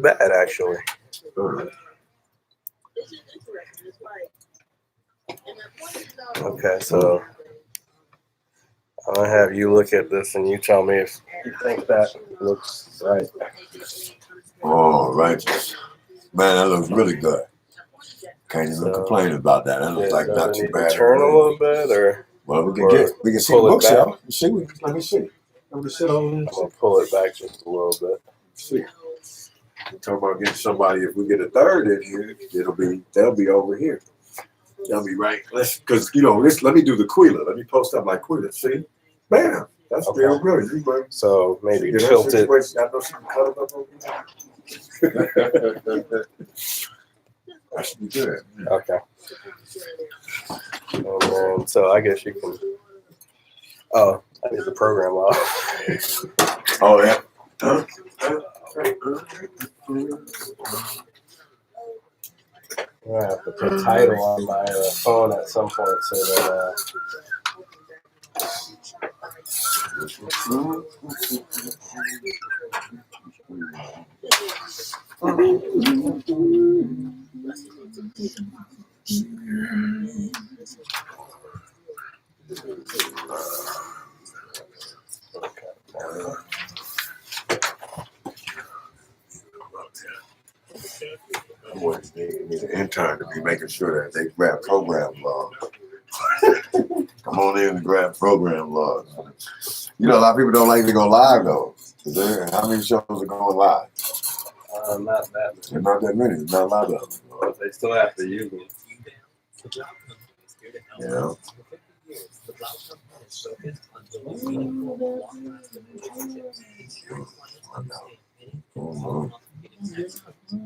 bad actually. Okay, so I'll have you look at this and you tell me if you think that looks right. Oh, righteous. Man, that looks really good. Can't even complain about that. That looks like not too bad. Turn a little bit, or well, we can see the bookshelf. Let me see. Let me sit on this. I'm gonna pull it back just a little bit. Let's see. We're talking about getting somebody. If we get a third in here, they'll be over here. They'll be right. Because let me do the Quila. Let me post up like Quila. See, bam. That's real good. So maybe tilt it. I know some cut up over here. That should be good. Okay. And then, so I guess you can. Oh, I need the program off. Oh yeah. I have to put title on my phone at some point so that. Need an intern to be making sure that they grab program logs. Come on in and grab program logs. A lot of people don't like to go live though. How many shows are going live? Not that many. There's not that many. There's not a lot of them. But they still have to use them. Yeah.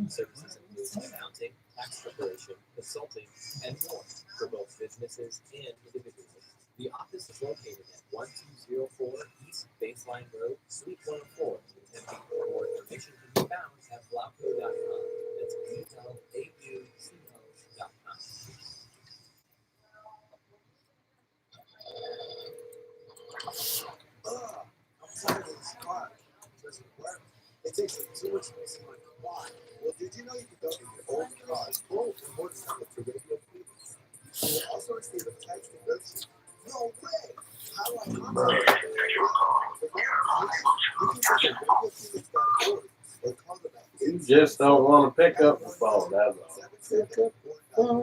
Services include accounting, tax preparation, consulting, and more for both businesses and individuals. The office is located at 1204 East Baseline Road, Suite 104. And more information can be found at blauco.com. That's blauco.com. I'm tired of this car. Doesn't work. It takes too much space in my car. Well, did you know you can double your old car's full and more time for radio frequency? You will also receive a text alert. No way! How do I contact you? You just don't want to pick up the phone, that's all.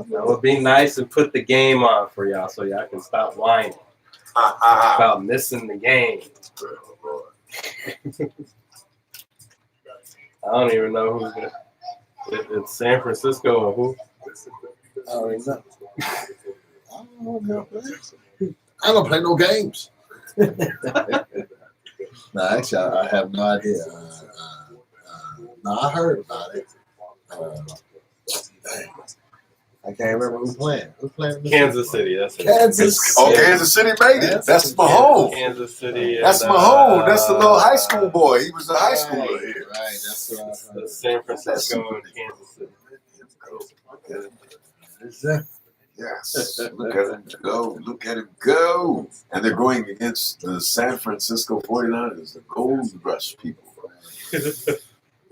That would be nice and put the game on for y'all so y'all can stop whining about missing the game. I don't even know who's gonna. It's San Francisco or who? I don't know. I don't play no games. No, actually, I have no idea. No, I heard about it. I can't remember who's playing. Who's playing? Kansas City. That's it. Kansas. Oh, Kansas City made it. That's my home. Kansas City. That's my home. That's the little high school boy. He was a high schooler here. Right. That's what I heard. San Francisco and Kansas City. Yes. Look at him go. Look at him go. And they're going against the San Francisco 49ers, the Gold Rush people.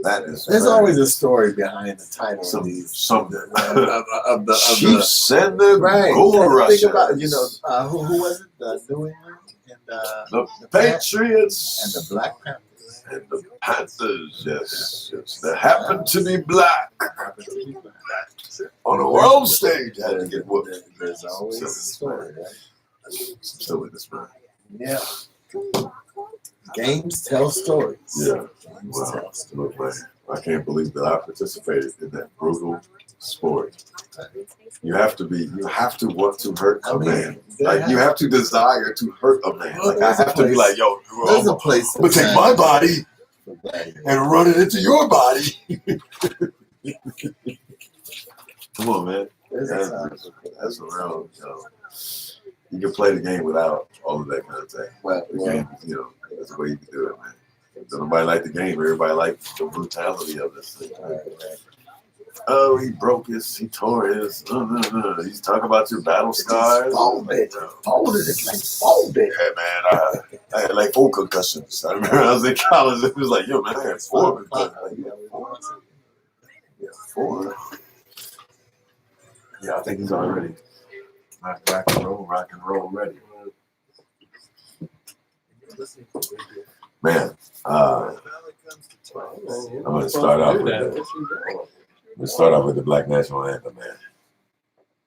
That is. There's always a story behind the title of these. Something. Of the Chiefs and the right. Gold Rush. Think about who was it? The New England and the Patriots and the Black Panthers. And the Panthers, yes. They happen to be black. On a world stage, had to get whooped. There's always a story, right? I'm still with this man. Yeah. Games tell stories. Yeah. Look, man, I can't believe that I participated in that brutal sport. You have to want to hurt a man. Like you have to desire to hurt a man. Like I have to be like, yo, there's a place I'm gonna take my body and run it into your body. Come on, man. That's around. You can play the game without all of that kind of thing. Well, the game, that's the way you can do it, man. So nobody like the game. Everybody likes the brutality of this thing. Oh, he tore his. He's talking about your battle scars. Folded. Folded. It's like folded. Yeah, man. I had like 4 concussions. I remember I was in college. It was like, yo, man, I had 4 concussions. Like, you had 4? Yeah, 4. Yeah, I think he's already rock and roll ready. Man, I'm gonna start off with the Black National Anthem, man.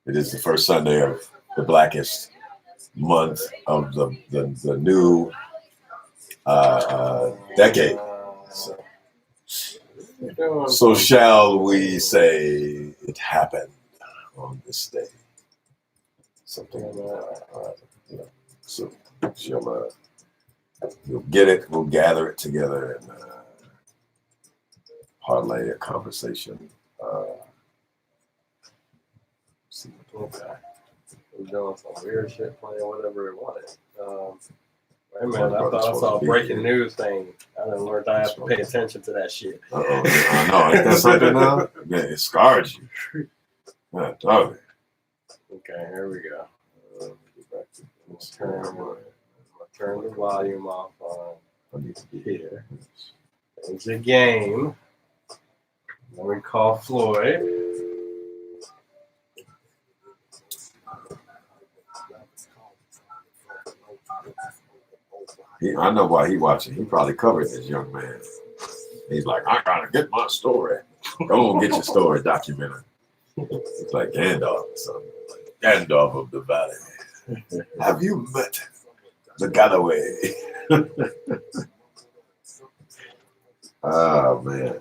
It is the first Sunday of the blackest month of the new decade. So shall we say it happened on this day? Something so we'll get it, we'll gather it together and parlay a conversation. See what We're doing some weird shit, playing whatever we wanted. Wait a minute, I thought I saw a breaking news thing. I didn't learn I have to pay attention to that shit. I know, ain't that something now? Yeah, it scarred you. Yeah, dog. Okay, here we go. Turn the volume off on here. It's a game. Then we call Floyd. I know why he watching. He probably covered this young man. He's like, I gotta get my story. Go on, get your story documented. It's like Gandalf or something. Like Gandalf of the Valley. Have you met the Galloway? Oh man.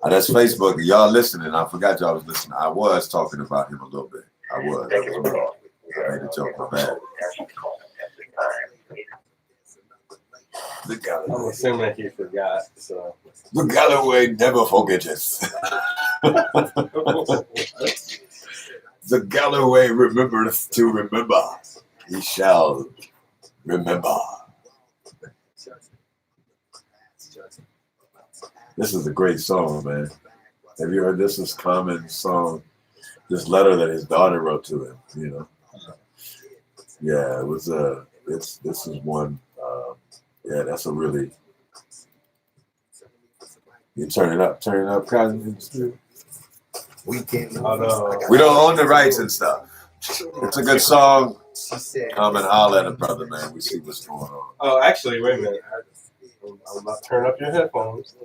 That's Facebook. Y'all listening. I forgot y'all was listening. I was talking about him a little bit. I was. That was me. I made a joke. My bad. The I'm Galloway. assuming he forgot. So The Galloway never forgets. The Galloway remembereth to remember. He shall remember. This is a great song, man. Have you heard this? Is Common song, this letter that his daughter wrote to him, you know? Yeah, it was this is one, yeah, that's a really, you turn it up, Cotton. We don't We don't own the rights and stuff. It's a good song. Come and holler at a brother, man. We see what's going on. oh, actually, wait a minute. I'm about to turn up your headphones.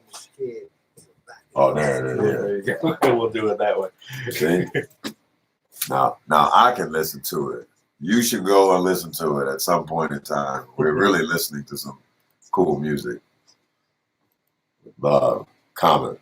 Oh, there it is. There you go. We'll do it that way. See? Now I can listen to it. You should go and listen to it at some point in time. We're really listening to some cool music. Common.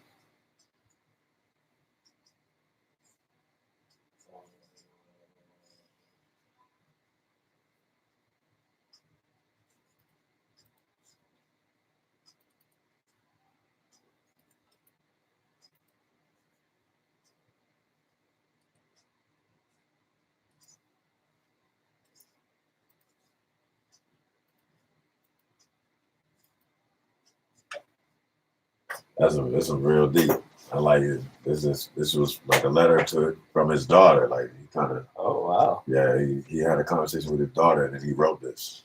That's a real deep. I like it. This was like a letter from his daughter. Like he kind of. Oh, wow. Yeah, he had a conversation with his daughter, and then he wrote this.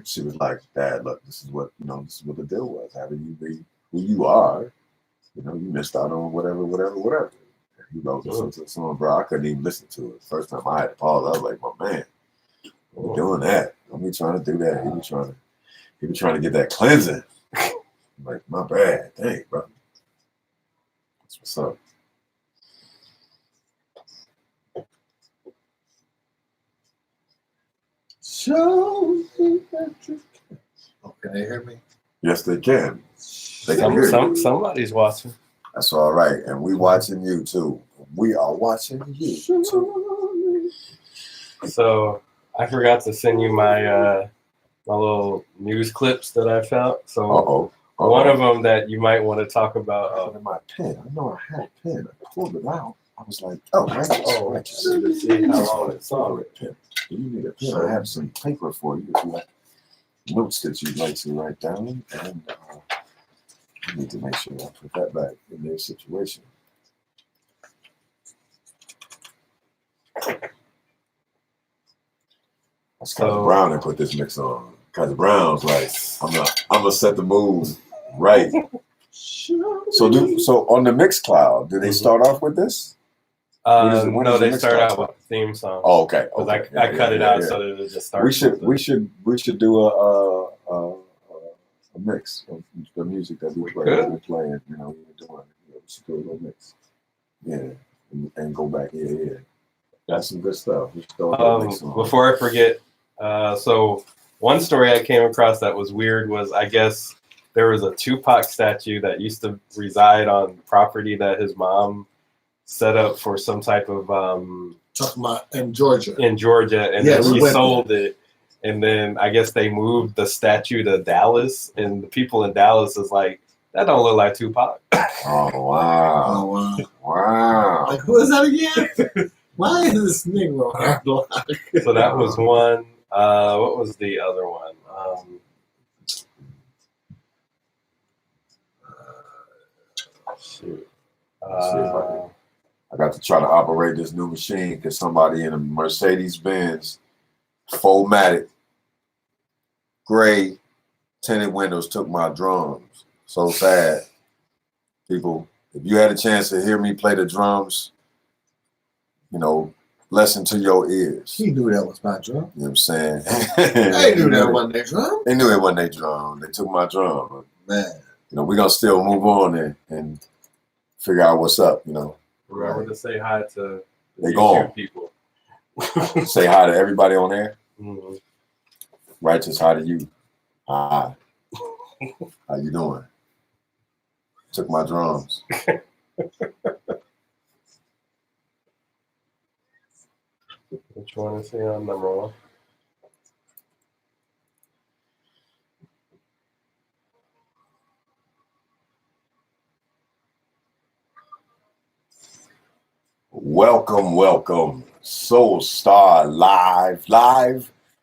She was like, "Dad, look, this is what the deal was. Having you be who you are, you missed out on whatever." And he wrote this into the song, bro. I couldn't even listen to it. First time I had to pause, I was like, "My man, we're doing that. Don't be trying to do that." He was trying to get that cleansing. I'm like, my bad, dang, bro. That's what's up. Show me that you can. Oh, can they hear me? Yes, they can. They can hear you. Somebody's watching. That's all right. And we watching you too. We are watching you too. So I forgot to send you my my little news clips that I found. So one of them that you might want to talk about. My pen. I know I had a pen. I pulled it out. I was like, right. Let's see how long it's on. Pen. Do you need a pen? I have some paper for you if you have notes that you'd like to write down. And You need to make sure I put that back in their situation. That's Cousin Brown that put this mix on. Cousin Brown's like, I'm gonna set the mood right. So on the Mixcloud, do they start off with this? No, they start out with the theme song. Oh, okay. I cut it out so that it just starts. We should do a mix of the music that we're playing. You know, we're doing. We should do a little mix. Yeah, and go back. Yeah. That's some good stuff. Before I forget, so one story I came across that was weird was, I guess there was a Tupac statue that used to reside on property that his mom set up for some type of talking about in Georgia, and then she sold it, and then I guess they moved the statue to Dallas, and the people in Dallas is like, that don't look like Tupac. Wow. Like, who is that again? Why is this Negro? So that was one. What was the other one? Shoot. I got to try to operate this new machine because somebody in a Mercedes-Benz 4MATIC gray tinted windows took my drums. So sad. People, if you had a chance to hear me play the drums, you know, listen to your ears. He knew that was my drum. You know what I'm saying? They knew that wasn't their drum. They knew it wasn't their drum. They took my drum. Man. You know, we're going to still move on and figure out what's up, you know. Remember to say hi to the YouTube people. Say hi to everybody on there. Mm-hmm. Righteous, hi to you. Hi. How you doing? Took my drums. Which one is he on? Number one. Welcome. Soul Star live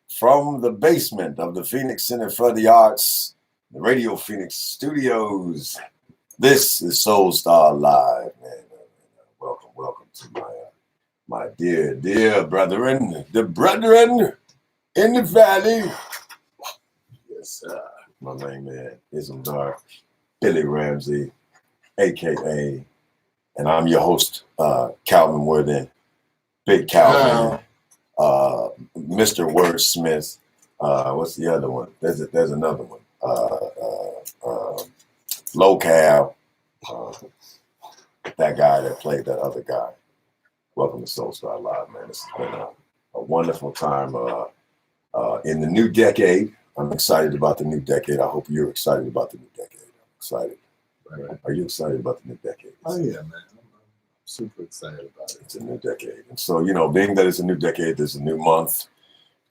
from the basement of the Phoenix Center for the Arts, the Radio Phoenix Studios. This is Soul Star Live, man. Welcome to my dear brethren, the brethren in the valley. Yes, my main man, Ismdar Billy Ramsey, aka, and I'm your host, Calvin Worthen, Big Calvin, Mr. Wordsmith. What's the other one? There's another one. Low Cal, that guy that played that other guy. Welcome to Soul Star Live, man. This has been a wonderful time in the new decade. I'm excited about the new decade. I hope you're excited about the new decade. I'm excited. Right. Are you excited about the new decade? Oh, yeah, man. I'm super excited about it. It's a new decade. And so, you know, being that it's a new decade, there's a new month.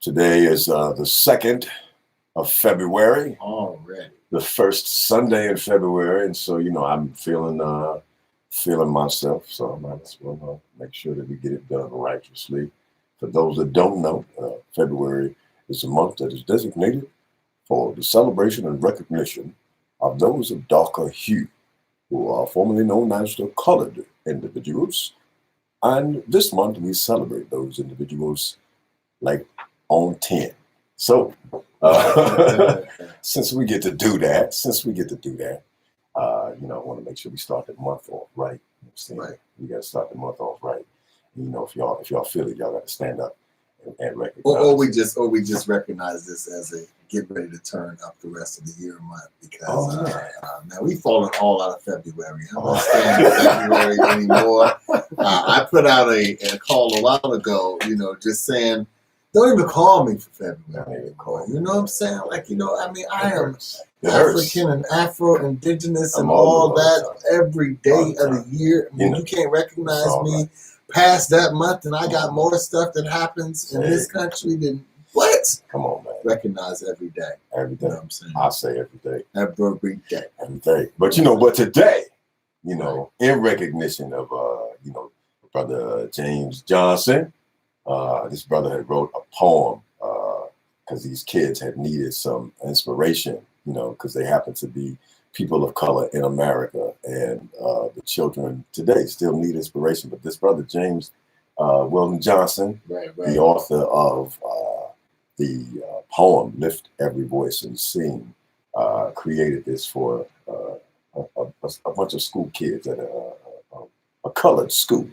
Today is the 2nd of February. Already. The first Sunday in February. And so, you know, I'm feeling myself. So I might as well make sure that we get it done righteously. For those that don't know, February is a month that is designated for the celebration and recognition of those of darker hue, who are formerly known as the colored individuals. And this month we celebrate those individuals like on 10. So since we get to do that, you know, I want to make sure we start the month off right. Right. We got to start the month off right. You know, if y'all feel it, y'all got to stand up and recognize. Or we just recognize this as a get ready to turn up the rest of the year month, because man, we've fallen all out of February. I'm not staying in February anymore. I put out a call a while ago, you know, just saying, don't even call me for February. You know what I'm saying? Like, you know, I mean, I am African and Afro-Indigenous and all that every day of the year. I mean, you can't recognize me past that month, and I got more stuff that happens in this country than what? Come on, man. Recognize every day. Every day. You know what I'm saying? I say every day. Every day. Every day. But, you know, today, you know, in recognition of, you know, Brother James Johnson, this brother had wrote a poem because these kids had needed some inspiration you know, because they happen to be people of color in America, and the children today still need inspiration. But this brother James Weldon Johnson, the author of the poem "Lift Every Voice and Sing," created this for a bunch of school kids at a colored school,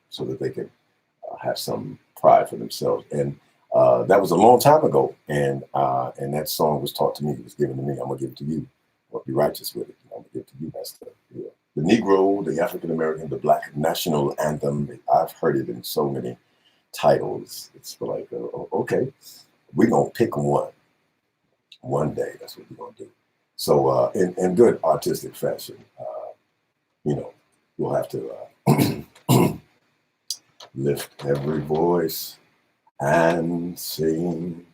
so that they could have some pride for themselves. And that was a long time ago, and that song was taught to me. It was given to me. I'm gonna give it to you. I'll be righteous with it. I'm gonna give it to you. That's the Negro, the African American, the Black national anthem. I've heard it in so many titles. It's like, okay, we're gonna pick one day. That's what we're gonna do. So in good artistic fashion, you know, we'll have to lift every voice and sing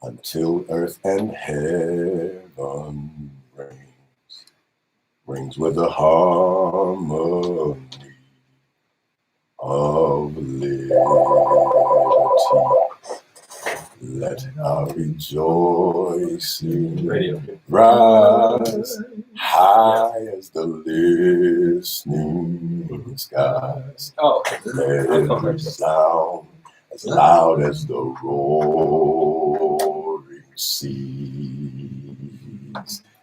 until earth and heaven rings with the harmony of liberty. Let our rejoicing rise high as the listening skies. Oh, Let it sound as loud as the roaring seas.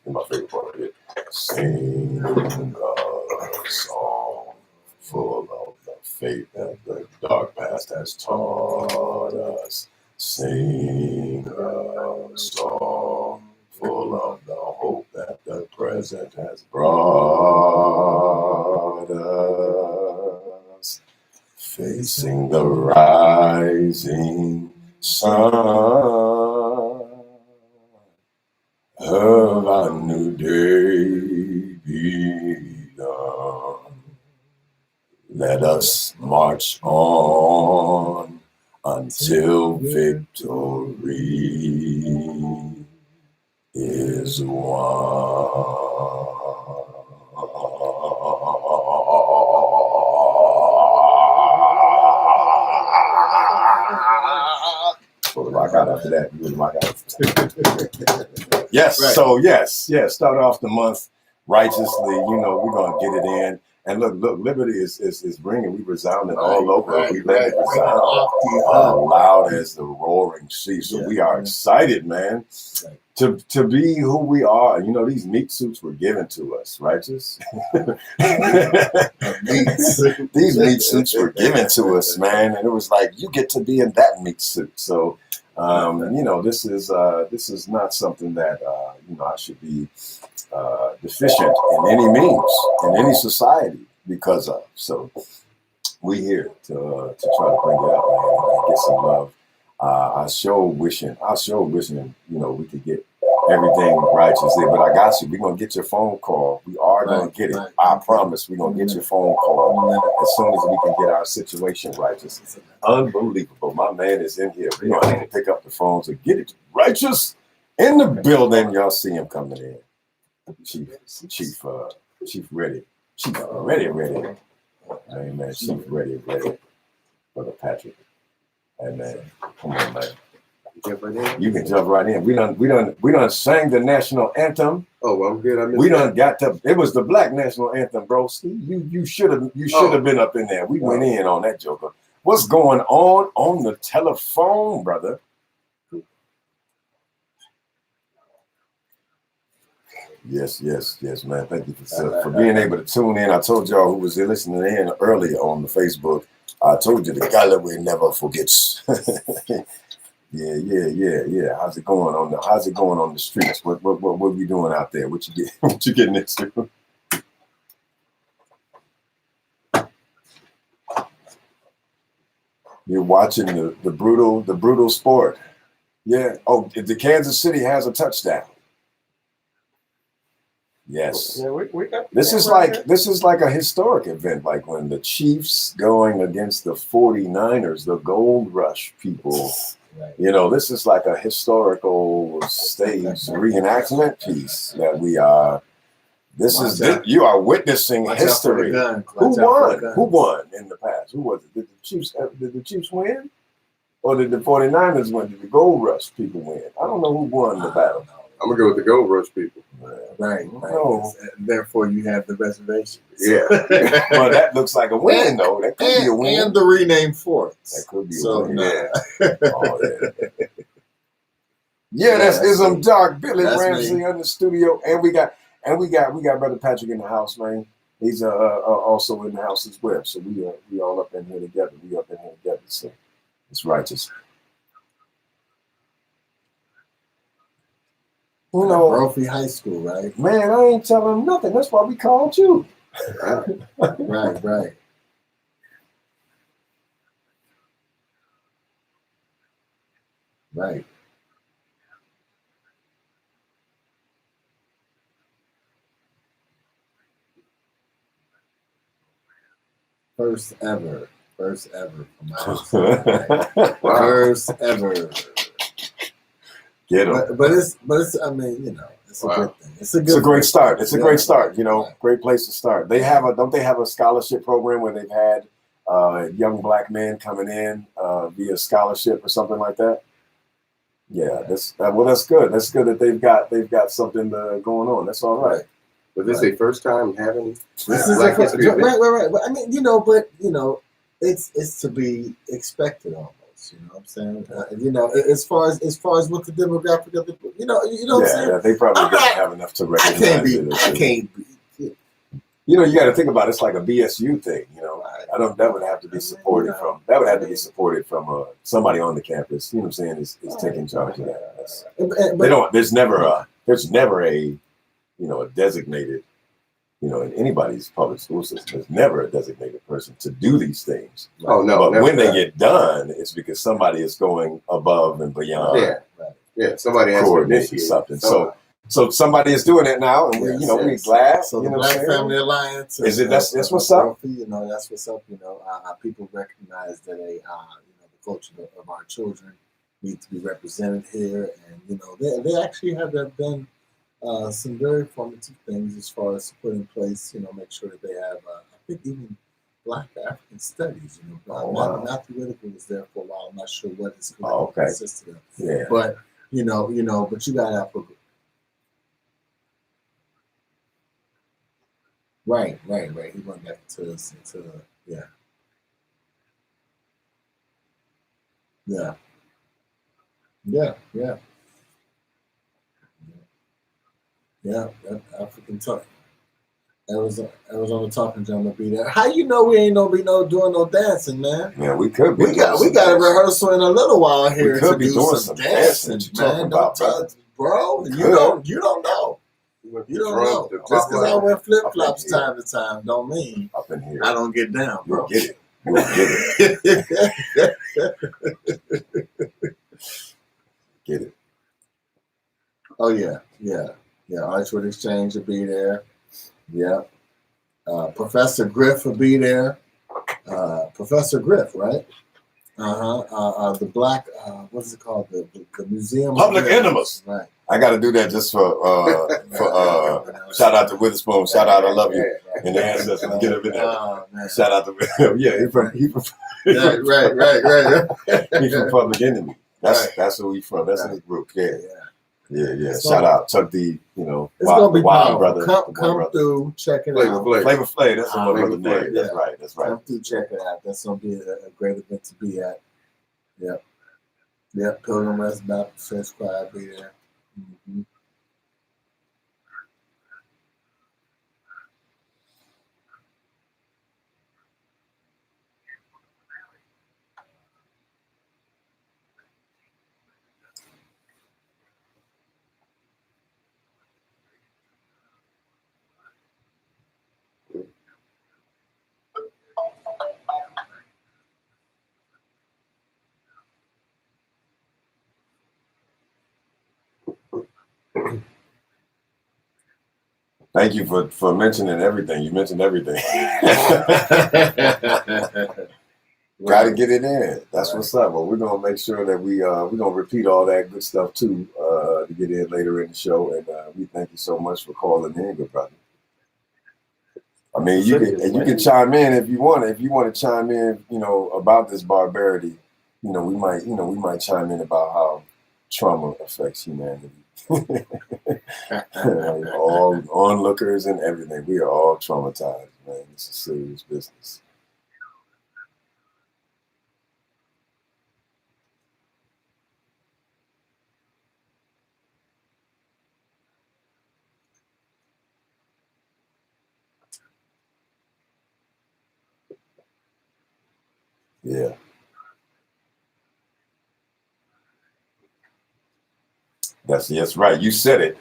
And my favorite part of it, sing a song full of the faith that the dark past has taught us. Sing a song full of the hope that the present has brought us. Facing the rising sun of our new day begun. Let us march on until victory is won. So the rock out after that, you would rock out. Yes, right. So yes, start off the month righteously. You know, we're gonna get it in. And look, liberty is ringing. We resounding all over. We let it resound loud as the roaring sea. So we are excited, man, to be who we are. You know, these meat suits were given to us, righteous. These meat suits were given to us, man, and it was like you get to be in that meat suit. So, you know, this is not something that you know I should be deficient in any means in any society because of. So we here to try to bring it out, man, and get some love. I sure wishing, you know, we could get everything righteously, but I got you. We're gonna get your phone call. We are gonna get it. I promise. We're gonna get your phone call as soon as we can get our situation righteous. It's unbelievable. My man is in here. We're gonna pick up the phones and get it righteous in the building. Y'all see him coming in. Chief ready. Chief ready. Amen. Chief ready. Brother Patrick. Amen. Come on, man. You can jump right in. We done sang the national anthem. Oh, well, I'm good. It was the Black national anthem, bro. You should have been up in there. We went in on that joker. What's going on the telephone, brother? Yes, man. Thank you for being able to tune in. I told y'all who was listening in earlier on the Facebook. I told you the Galloway never forgets. Yeah. How's it going on the streets? What we doing out there? What you getting into? You're watching the brutal sport. Yeah. Oh, the Kansas City has a touchdown. Yes. Yeah, this is like a historic event, like when the Chiefs going against the 49ers, the Gold Rush people. Right. You know, this is like a historical stage reenactment piece that we are. You are witnessing history. Who won in the past? Who was it? Did the Chiefs win? Or did the 49ers win? Did the Gold Rush people win? I don't know who won the battle. I'm gonna go with the Gold Rush people. Right. No. Therefore, you have the reservation. Yeah. Well, that looks like a win, though. That could be a win. And the renamed forts. That could be a So, win. Yeah. Oh, yeah. Yeah, that's Ism Dark, Billy That's Ramsey me. in the studio, and we got Brother Patrick in the house, man. He's also in the house as well. So we all up in here together. We up in here together. So it's righteous. You know, Brophy High School, right? man, I ain't telling him nothing. That's why we called you. Right. Right. First ever from my house. Right. First ever. Get him. But it's I mean, you know, it's a good thing. It's a great start. It's a great start. You know, Right. great place to start. They have don't they have a scholarship program where they've had young black men coming in via scholarship or something like that? Yeah, that's good. That's good that they've got something going on. That's all right. Was this their first time having This is Black a, History event? right. But I mean, it's to be expected almost. You know what I'm saying? As far as what the demographic of the, you know what I'm saying? Yeah, they probably didn't have enough to recognize I can't be. You know, you got to think about it. It's like a BSU thing. You know, that would have to be supported from. That would have to be supported from somebody on the campus. You know what I'm saying? Is taking charge of that. They don't. There's never a a designated, in anybody's public school system, there's never a designated person to do these things. Oh no! But never when they done. get done, it's because somebody is going above and beyond. Yeah, somebody has to coordinating initiate something. So somebody is doing it now, and we're glad. So you the know Black what I'm saying? Family Alliance Is it that's what's up? Trophy, that's what's up. People recognize that the culture of our children need to be represented here, and they actually have been some very formative things as far as to put in place. Make sure that they have. I think even Black African Studies. Wow. Matthew Whitaker was there for a while. I'm not sure what his Okay. consisted of. Yeah. But but you got to have. Right. He went back to yeah. That African talk. Arizona talking drum will be there. How you know we ain't doing no dancing, man? Yeah, we could be. We got a rehearsal in a little while here. We could to be do doing some some dancing, dancing. What you talking man. about, Don't touch, bro. You don't know. You don't know. Just because I wear flip flops time to time, don't mean up in here. I don't get down, bro. You'll get it. Get it. Oh yeah. Archwood Exchange will be there. Yeah. Professor Griff will be there. Professor Griff, right? The Black, what is it called? The Museum. Public Enemas. Right. I got to do that just for shout out to Witherspoon. Shout out, I love you. And the ancestors, get up in there. Oh, man. Shout out to he from Right. He's from Public Enemy. Right. That's who he's from. That's his group. Yeah. It's Shout out Chuck D. It's gonna be Wild powerful. Brother. Come through, check it out. Flavor Flav. That's the one Flavor brother Flav, name. That's right. Come through, check it out. That's gonna be a great event to be at. Yep. Pilgrim Rest Baptist Church Choir be there. Mm-hmm. Thank you for mentioning everything. You mentioned everything. Got to get it in. That's what's up. Well, we're gonna make sure that we're gonna repeat all that good stuff too to get in later in the show. And we thank you so much for calling in, good brother. I mean, you can chime in if you want. If you want to chime in, about this barbarity, we might chime in about how trauma affects humanity. all onlookers and everything. We are all traumatized, man. It's a serious business. Yeah. That's right. You said it.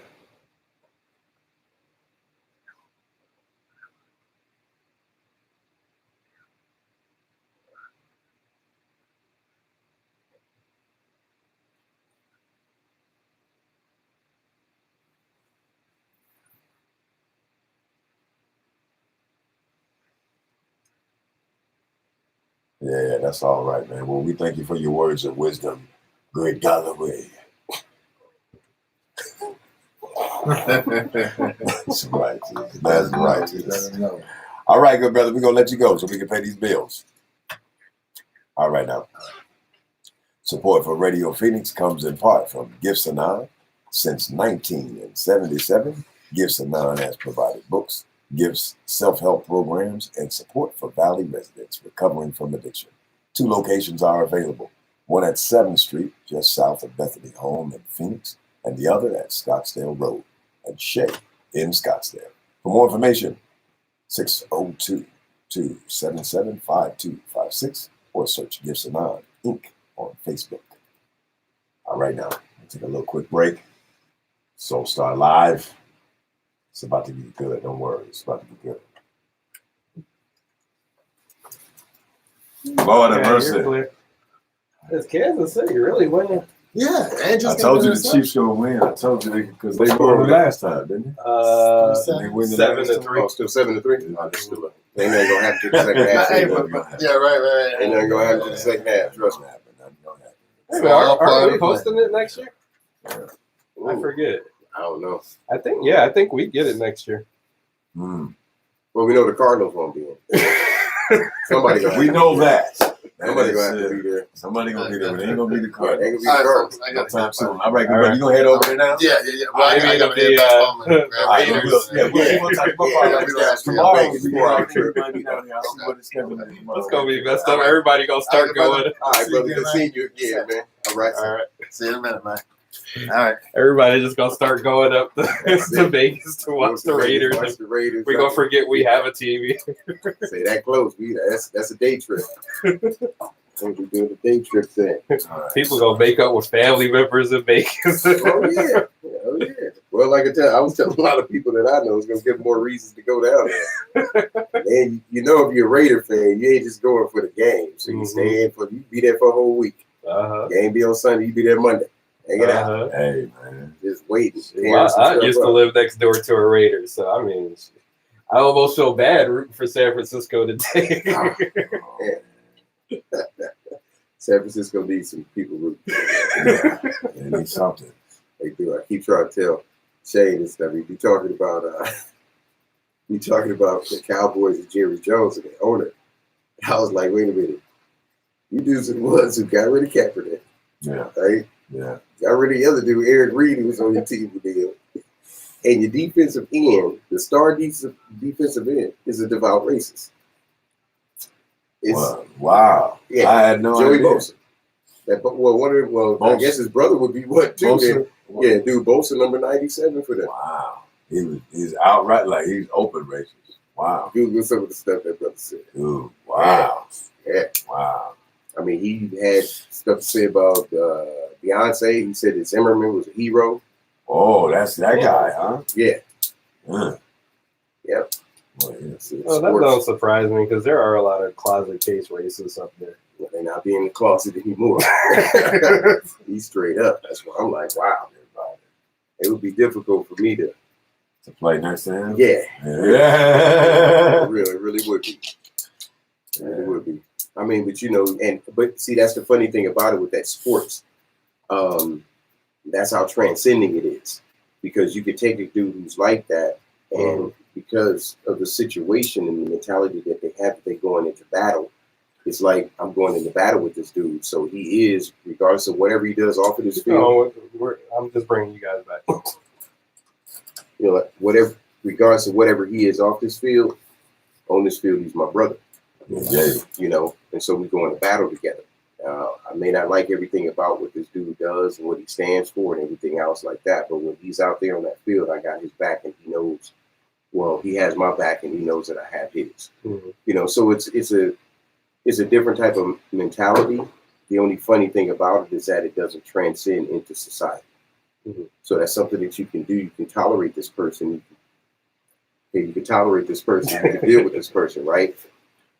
Yeah, that's all right, man. Well, we thank you for your words of wisdom, Greg Galloway. That's right. That's right. All right, good brother. We're going to let you go so we can pay these bills. All right, now. Support for Radio Phoenix comes in part from Gifts Anon. Since 1977, Gifts Anon has provided books, gifts, self-help programs, and support for Valley residents recovering from addiction. 2 locations are available. One at 7th Street, just south of Bethany Home in Phoenix, and the other at Scottsdale Road and Shea in Scottsdale. For more information, 602-277-5256 or search Gifts Anon Inc. on Facebook. All right, now, we'll take a little quick break. Soul Star Live. It's about to get good. Don't worry. It's about to get good. Lord have mercy. It's Kansas City really winning. Yeah, and I told you the Chiefs gonna win. I told you because they won last time, didn't they? They win 7-3. Oh, still 7-3. No, they're still up. They ain't gonna happen to the second half. Yeah, right. Ain't nothing gonna happen to the second half. Trust me. Hey, man, are we hosting it next year? I forget. I don't know. I think we get it next year. Mm. Well, we know the Cardinals won't be in. Somebody gonna We know that. Somebody gonna have to be there. Somebody gonna be there, but it ain't gonna be the Ain't Cardinals. gonna be the Cardinals. I got Time soon. All right, good brother. You gonna head over there now? Yeah. Well, I gotta Maybe be the, back home. All right, we'll talk about that. Tomorrow, Vegas, we tomorrow. might be down here. I'll see what the schedule is tomorrow. It's gonna be messed up. Everybody gonna start going. All right, brother. Good seeing you again, man. All right. See you in a minute, man. All right. Everybody just gonna start going up to Vegas to watch the Raiders. Watch the Raiders. We're gonna forget we have a TV. Say that close. That's a day trip. We'll be doing the day trip thing. People gonna make up with family members in Vegas. Oh yeah. Well, like I was telling a lot of people that I know, it's gonna give more reasons to go down there. And if you're a Raider fan, you ain't just going for the game. So you stay in you be there for a whole week. Game be on Sunday, you be there Monday. Hang it out. Hey, man. Just waiting. Well, I used to live next door to a Raiders, so I mean, I almost feel bad rooting for San Francisco today. San Francisco needs some people rooting. They need something. They do. I keep trying to tell Shane and stuff. We be talking about the Cowboys and Jerry Jones and the owner. I was like, wait a minute. You dudes are the ones who got rid of Kaepernick. Yeah. Right? Yeah. Got rid of the other dude, Eric Reed, who was on your team deal. And your defensive end, the star defensive end, is a devout racist. Wow. Yeah. I had no Joey idea. Bosa. I guess his brother would be what too. Bosa? Yeah, dude, Bosa number 97 for them. Wow. He's outright like he's open racist. Wow. Dude, with some of the stuff that brother said. Dude. Wow. Yeah. Wow. I mean, he had stuff to say about Beyonce. He said that Zimmerman was a hero. Oh, that's that guy, huh? Yeah. Yep. Well, Well, that don't surprise me because there are a lot of closet case racists up there. They're not being in the closet anymore. He's straight up. That's why I'm like, wow. It would be difficult for me to play next to him. Yeah. Yeah. It really would be. It really would be. I mean, but see, that's the funny thing about it with that sports. That's how transcending it is, because you could take a dude who's like that, and because of the situation and the mentality that they have, they going into battle, it's like I'm going into battle with this dude. So he is, regardless of whatever he does off of this field, No, I'm just bringing you guys back. you know, like whatever, regardless of whatever he is off this field, on this field, he's my brother. Yeah. You know, and so we go into battle together. I may not like everything about what this dude does and what he stands for and everything else like that, but when he's out there on that field, I got his back, and he knows. Well, he has my back, and he knows that I have his. Mhm. You know, so it's a different type of mentality. The only funny thing about it is that it doesn't transcend into society. Mhm. So that's something that you can do. You can tolerate this person. You can tolerate this person. You can deal with this person, right?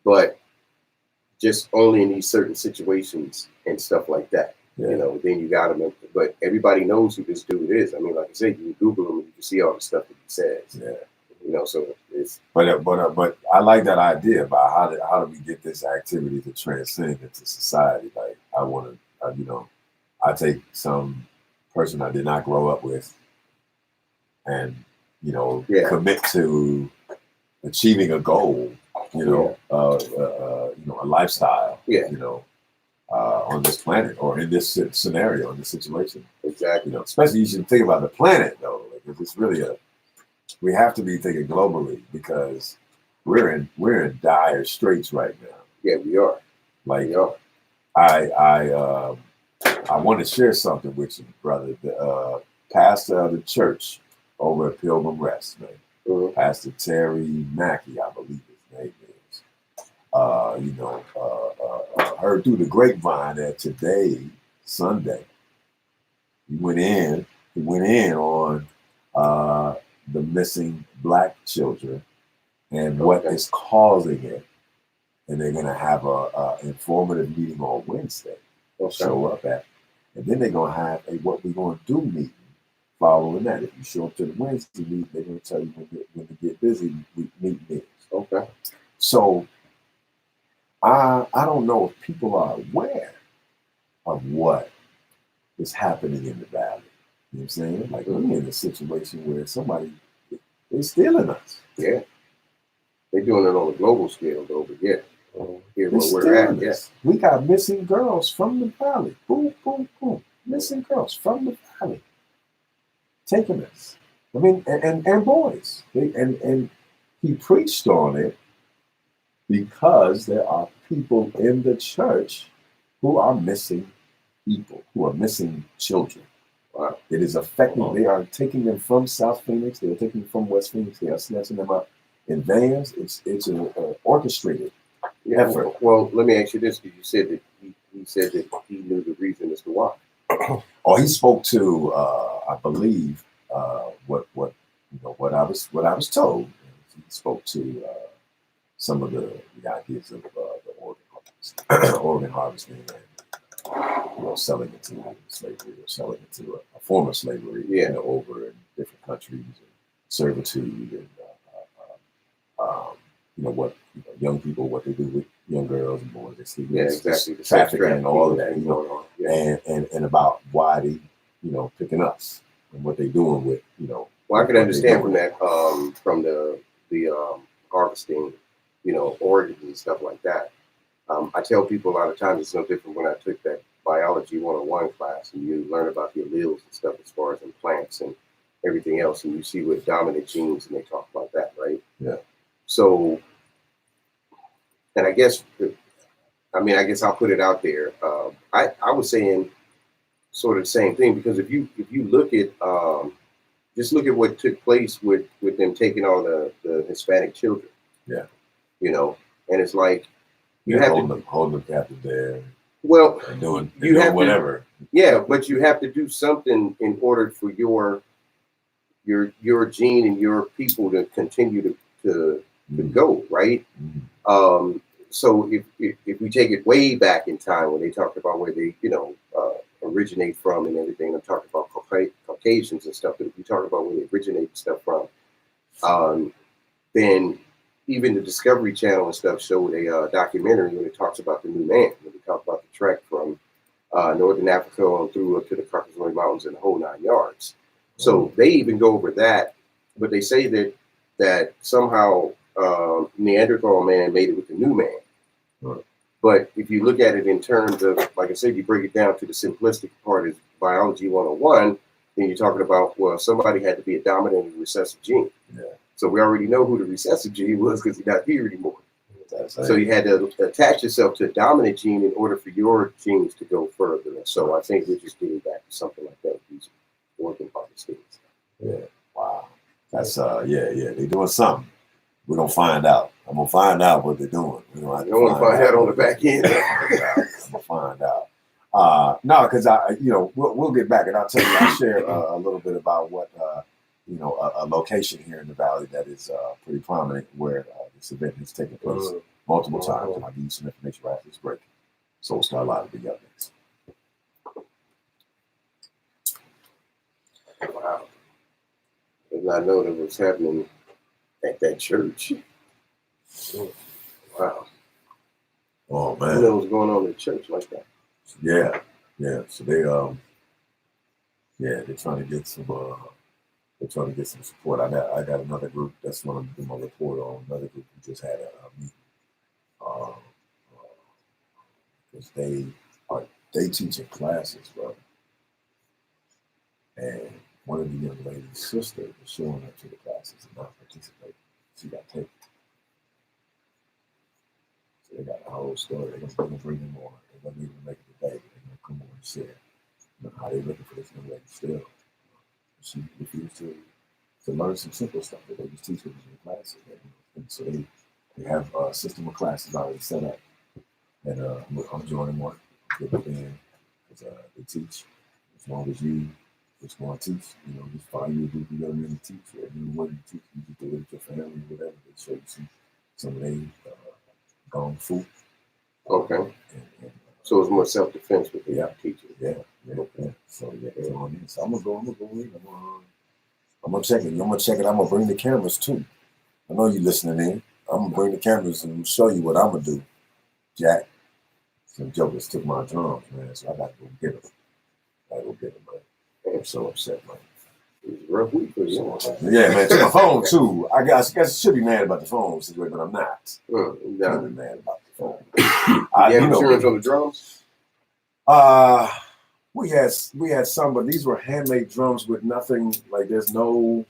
But just only in these certain situations and stuff like that. Yeah. You know, then you got him. But everybody knows who this dude is. I mean, like I said, you can Google him and you can see all the stuff that he says. Yeah. You know, so it's But I like that idea about how do we get this activity to transcend into society? Like I want to, you know, I take some person I did not grow up with, and you know, commit to achieving a goal. You know, you know, a lifestyle. You know, on this planet or in this scenario, in this situation. Exactly. You know, especially you should think about the planet though. Like, it's really we have to be thinking globally because we're in dire straits right now. Yeah, we are. Like we are. I want to share something with you, brother. The pastor of the church over at Pilgrim Rest, man. Mm-hmm. Pastor Terry Mackey, I believe his name is. You know, heard through the grapevine that today, Sunday, he went in on the missing Black children and what is causing it. And they're going to have a informative meeting on Wednesday. They'll show up at. And then they're going to have a what we're going to do meeting following that. If you show up to the Wednesday meeting, they're going to tell you when to get busy meeting is. Okay. So I don't know if people are aware of what is happening in the valley. You know what I'm saying? Like we're in a situation where somebody is stealing us. Yeah. They're doing it on a global scale though, but yeah. Here They're where we're at, stealing us. We got missing girls from the valley. Boom, boom, boom. Missing girls from the valley. Taking us. I mean, and boys. And he preached on it because there are people in the church who are missing people, who are missing children. Wow. It is affecting, they are taking them from South Phoenix, they are taking them from West Phoenix, they are snatching them up in vans. It's an orchestrated effort. Well, let me ask you this, because you said that he said that he knew the reason as to why. Oh, he spoke to I believe what I was told. He spoke to some of the ideas of the organ harvesting and selling it to slavery or selling it to a form of slavery, over in different countries, and servitude, and what young people, what they do with young girls and boys, they see exactly, trafficking and all of that, and about why they picking us and what they're doing with Well, I can understand from that from the harvesting, organs and stuff like that. I tell people a lot of times it's no different when I took that biology 101 class and you learn about the alleles and stuff as far as in plants and everything else, and you see what dominant genes and they talk about that, right? Yeah. So, and I guess I'll put it out there. I was saying sort of the same thing, because if you look at just look at what took place with them taking all the Hispanic children. Yeah. And it's like you have to hold them captive there. Well, and doing whatever. But you have to do something in order for your gene and your people to continue to go, right? Mm-hmm. So if we take it way back in time when they talked about where they originate from and everything, I'm talking about Caucasians and stuff, but if we talk about where they originate stuff from, then even the Discovery Channel and stuff showed a documentary when it talks about the new man, when they talk about the trek from northern Africa on through up to the Caucasoid Mountains and the whole 9 yards. So they even go over that, but they say that somehow Neanderthal man made it with the new man. But if you look at it in terms of, like I said, you break it down to the simplistic part is biology 101, then you're talking about, well, somebody had to be a dominant and recessive gene. Yeah. So we already know who the recessive gene was because he's not here anymore. That's So you had to attach yourself to a dominant gene in order for your genes to go further. And so I think we're just getting back to something like that with these organ harvestings. Yeah. Wow. That's yeah. They're doing something. We're gonna find out. I'm gonna find out what they're doing. We don't have You don't want to find out on the back end. I'm gonna find out. No, because we'll get back and I'll tell you. I'll share a little bit about what a location here in the valley that is pretty prominent where this event has taken place multiple times, and I'll give you some information right after this break. So we'll start live to be up next. Wow. I did not know that was happening at that church. Wow. Oh I man. know what's going on in church like that. Yeah. So they they're trying to get some support. I got another group that's going to do my report on. Another group who just had a meeting because they teaching classes, bro. And one of the young ladies' sister was showing up to the classes and not participating. She got taken. So they got the whole story. They're gonna bring them on. They're gonna even make it today. They're gonna come on and share how they're looking for this young lady still. She refused to learn some simple stuff that they just teach them in the classes. And so they have a system of classes already set up. And I'm joining one. Get it in because they teach. As long as you just want to teach, just follow your group of young men to teach. Whatever you want to teach, you just do it with your family, whatever. They show you some of their gone food. Okay. And So it's more self-defense with the teacher. Yeah. So it's on in. So I'm gonna go in. I'm gonna check it. I'm gonna check it. I'm gonna bring the cameras too. I know you listening in. I'm gonna bring the cameras and show you what I'm gonna do. Jack, some jokers took my drums, man. So I gotta go get them. Man. I'm so upset, man. It's a rough week for you. Yeah, man. Took my phone too. I guess should be mad about the phone situation, but I'm not. No. I'm be mad about the phone. You have insurance on the drums? We had some, but these were handmade drums with nothing. Like there was no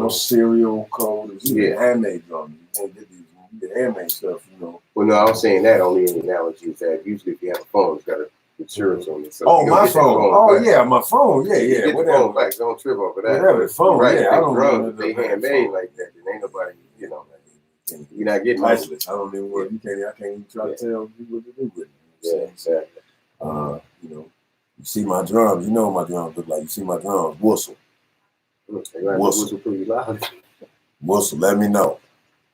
serial code. It was handmade drums. You can't get these. You get handmade stuff, Well, no, I was saying that only in the analogy is that usually if you have a phone, it's got insurance on it. So my phone. Yeah, my phone. Yeah. Get the phone back. Don't trip over that. Whatever, the phone. Right, Yeah, I don't know. They handmade like that. Then ain't nobody, you're not getting priceless. I don't even work. I can't even try to tell you what to do with it. Yeah, exactly. You see my drums. You know what my drums look like. You see my drums. Whistle. Whistle pretty loud. Whistle. Let me know.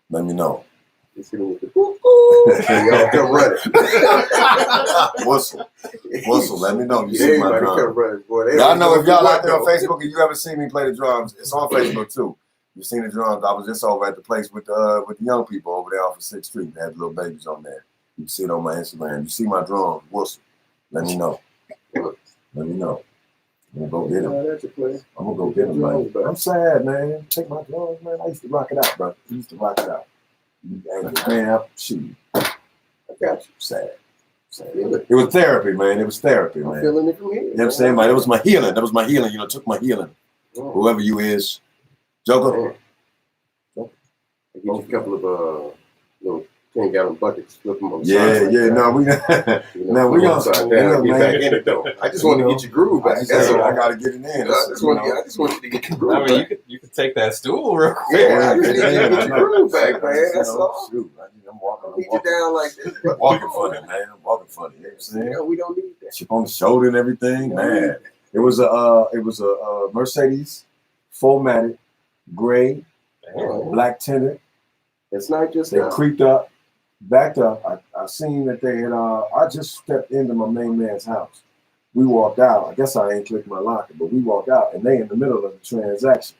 You see them with the y'all come running. Whistle. Let me know. You see my drums. Come running, boy. Y'all know if y'all out there on Facebook and you ever seen me play the drums, it's on Facebook too. You've seen the drums. I was just over at the place with the young people over there off of 6th Street. They had little babies on there. You can see it on my Instagram. You see my drums. Whistle. Let me know. I'm gonna go get them. I'm gonna go get them, man. I'm sad, man. Take my drums, man. I used to rock it out, bro. Man, shoot. I got you. Sad. It was therapy, man. I'm feeling it from here. You know what I'm saying, man? It was my healing. That was my healing. Took my healing. Whoever you is. Joker. I get you a couple of little 10-gallon buckets, flip them on the side. Yeah. No, we get back in it though. I just want to get your groove back. I gotta get it in. I just want you to get your groove back. I mean, you could take that stool real quick. Yeah, I just need you to get your groove back, man. That's all. Shoot, I'm walking. I need you down like this. Walking funny, man. I'm walking funny. You know what I'm saying? Yeah, we don't need that. Chip on the shoulder and everything, man. It was a Mercedes 4MATIC, gray, black tinted. It's not just they creeped up, backed up. I seen that they had. I just stepped into my main man's house. We walked out. I guess I ain't clicked my locker, but we walked out, and they in the middle of the transaction.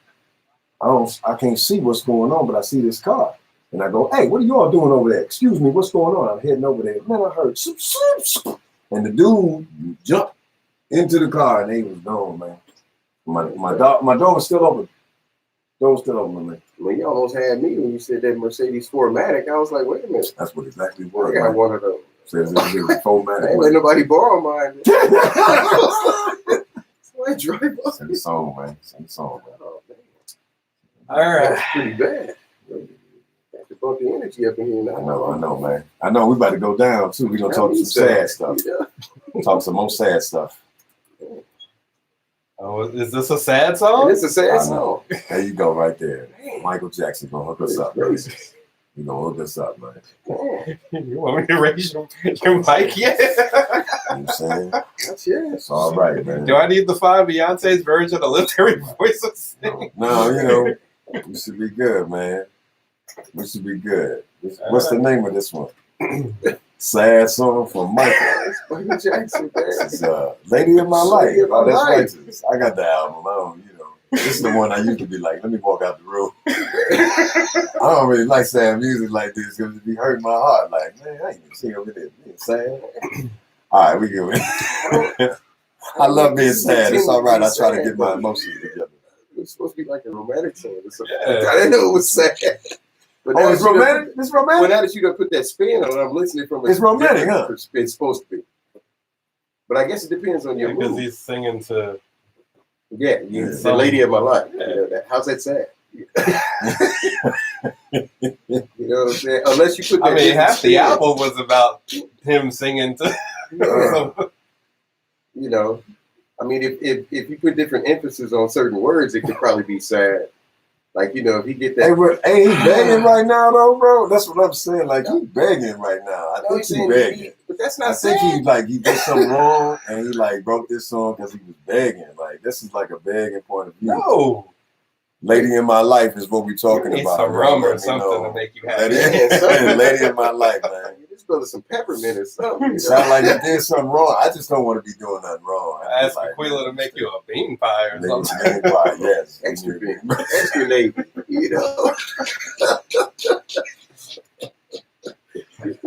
I can't see what's going on, but I see this car, and I go, "Hey, what are you all doing over there? Excuse me, what's going on?" I'm heading over there. Man, I heard, and the dude jumped into the car, and they was gone, man. My door was still open. Man. Well, you almost had me when you said that Mercedes 4MATIC. I was like, wait a minute. That's what exactly it was. I got one of those. Says it's a 4-matic. I ain't let nobody borrow mine. Somebody drive up. Sing the song, man. Sing the song, man. Oh, man. All right. That's pretty bad. Have to bump the energy up in here now. I know, man. I know we about to go down too. We're gonna talk some sad stuff. Yeah. Talk some more sad stuff. Oh, is this a sad song? It's a sad I song. know. There you go, right there. Man. Michael Jackson gonna hook us up, man. You gonna hook us up, man. Man, You want me to raise your mic yet? You know what I'm saying? that's yes. It's all right, man. Do I need to find Beyonce's version of Lift Every Voice and Sing? No, you know, we should be good, man. We should be good. What's the name of this one? Sad song from Michael. That's Michael Jackson, man. This is Lady of My Life. Lady of My Oh, that's Life. righteous. I got the album. I don't, you know. This is the one I used to be like, let me walk out the room. I don't really like sad music like this because it be hurting my heart. Like, man, I ain't even sing over there being sad. All right, we good. I love being sad. It's all right. I try to get my emotions together. It's supposed to be like a romantic song or something. Yeah. I didn't know it was sad. But Oh, now it's that you done- romantic? It's Well, romantic? now that you done put that spin on it, I'm listening from a It's romantic, different huh? perspective. It's supposed to be. But I guess it depends on your Because mood. he's singing to. Yeah, Yeah. the lady of my life. Yeah. You know, how's that sad? You know what I'm saying? Unless you put that I mean, different half the spin. album was about him singing to. Yeah. You know, I mean, if you put different emphasis on certain words, it could probably be sad. Like, you know, if you get that. Hey, he begging right now, though, bro. That's what I'm saying. Like, he begging right now. I No, think he's he saying begging. but that's I not think sad. he did something wrong and he like wrote this song because he was begging. Like, this is like a begging point of view. No. Lady in My Life is what we're talking You need about. some Y'all rum let or me something know. to make you happy. Lady, Lady in My Life, man. This brother some peppermint or something. You Sound know? like he did something wrong. I just don't want to be doing nothing wrong. I Ask Aquila to make you a bean pie or something. Yes. Extra big, extra navy, you know.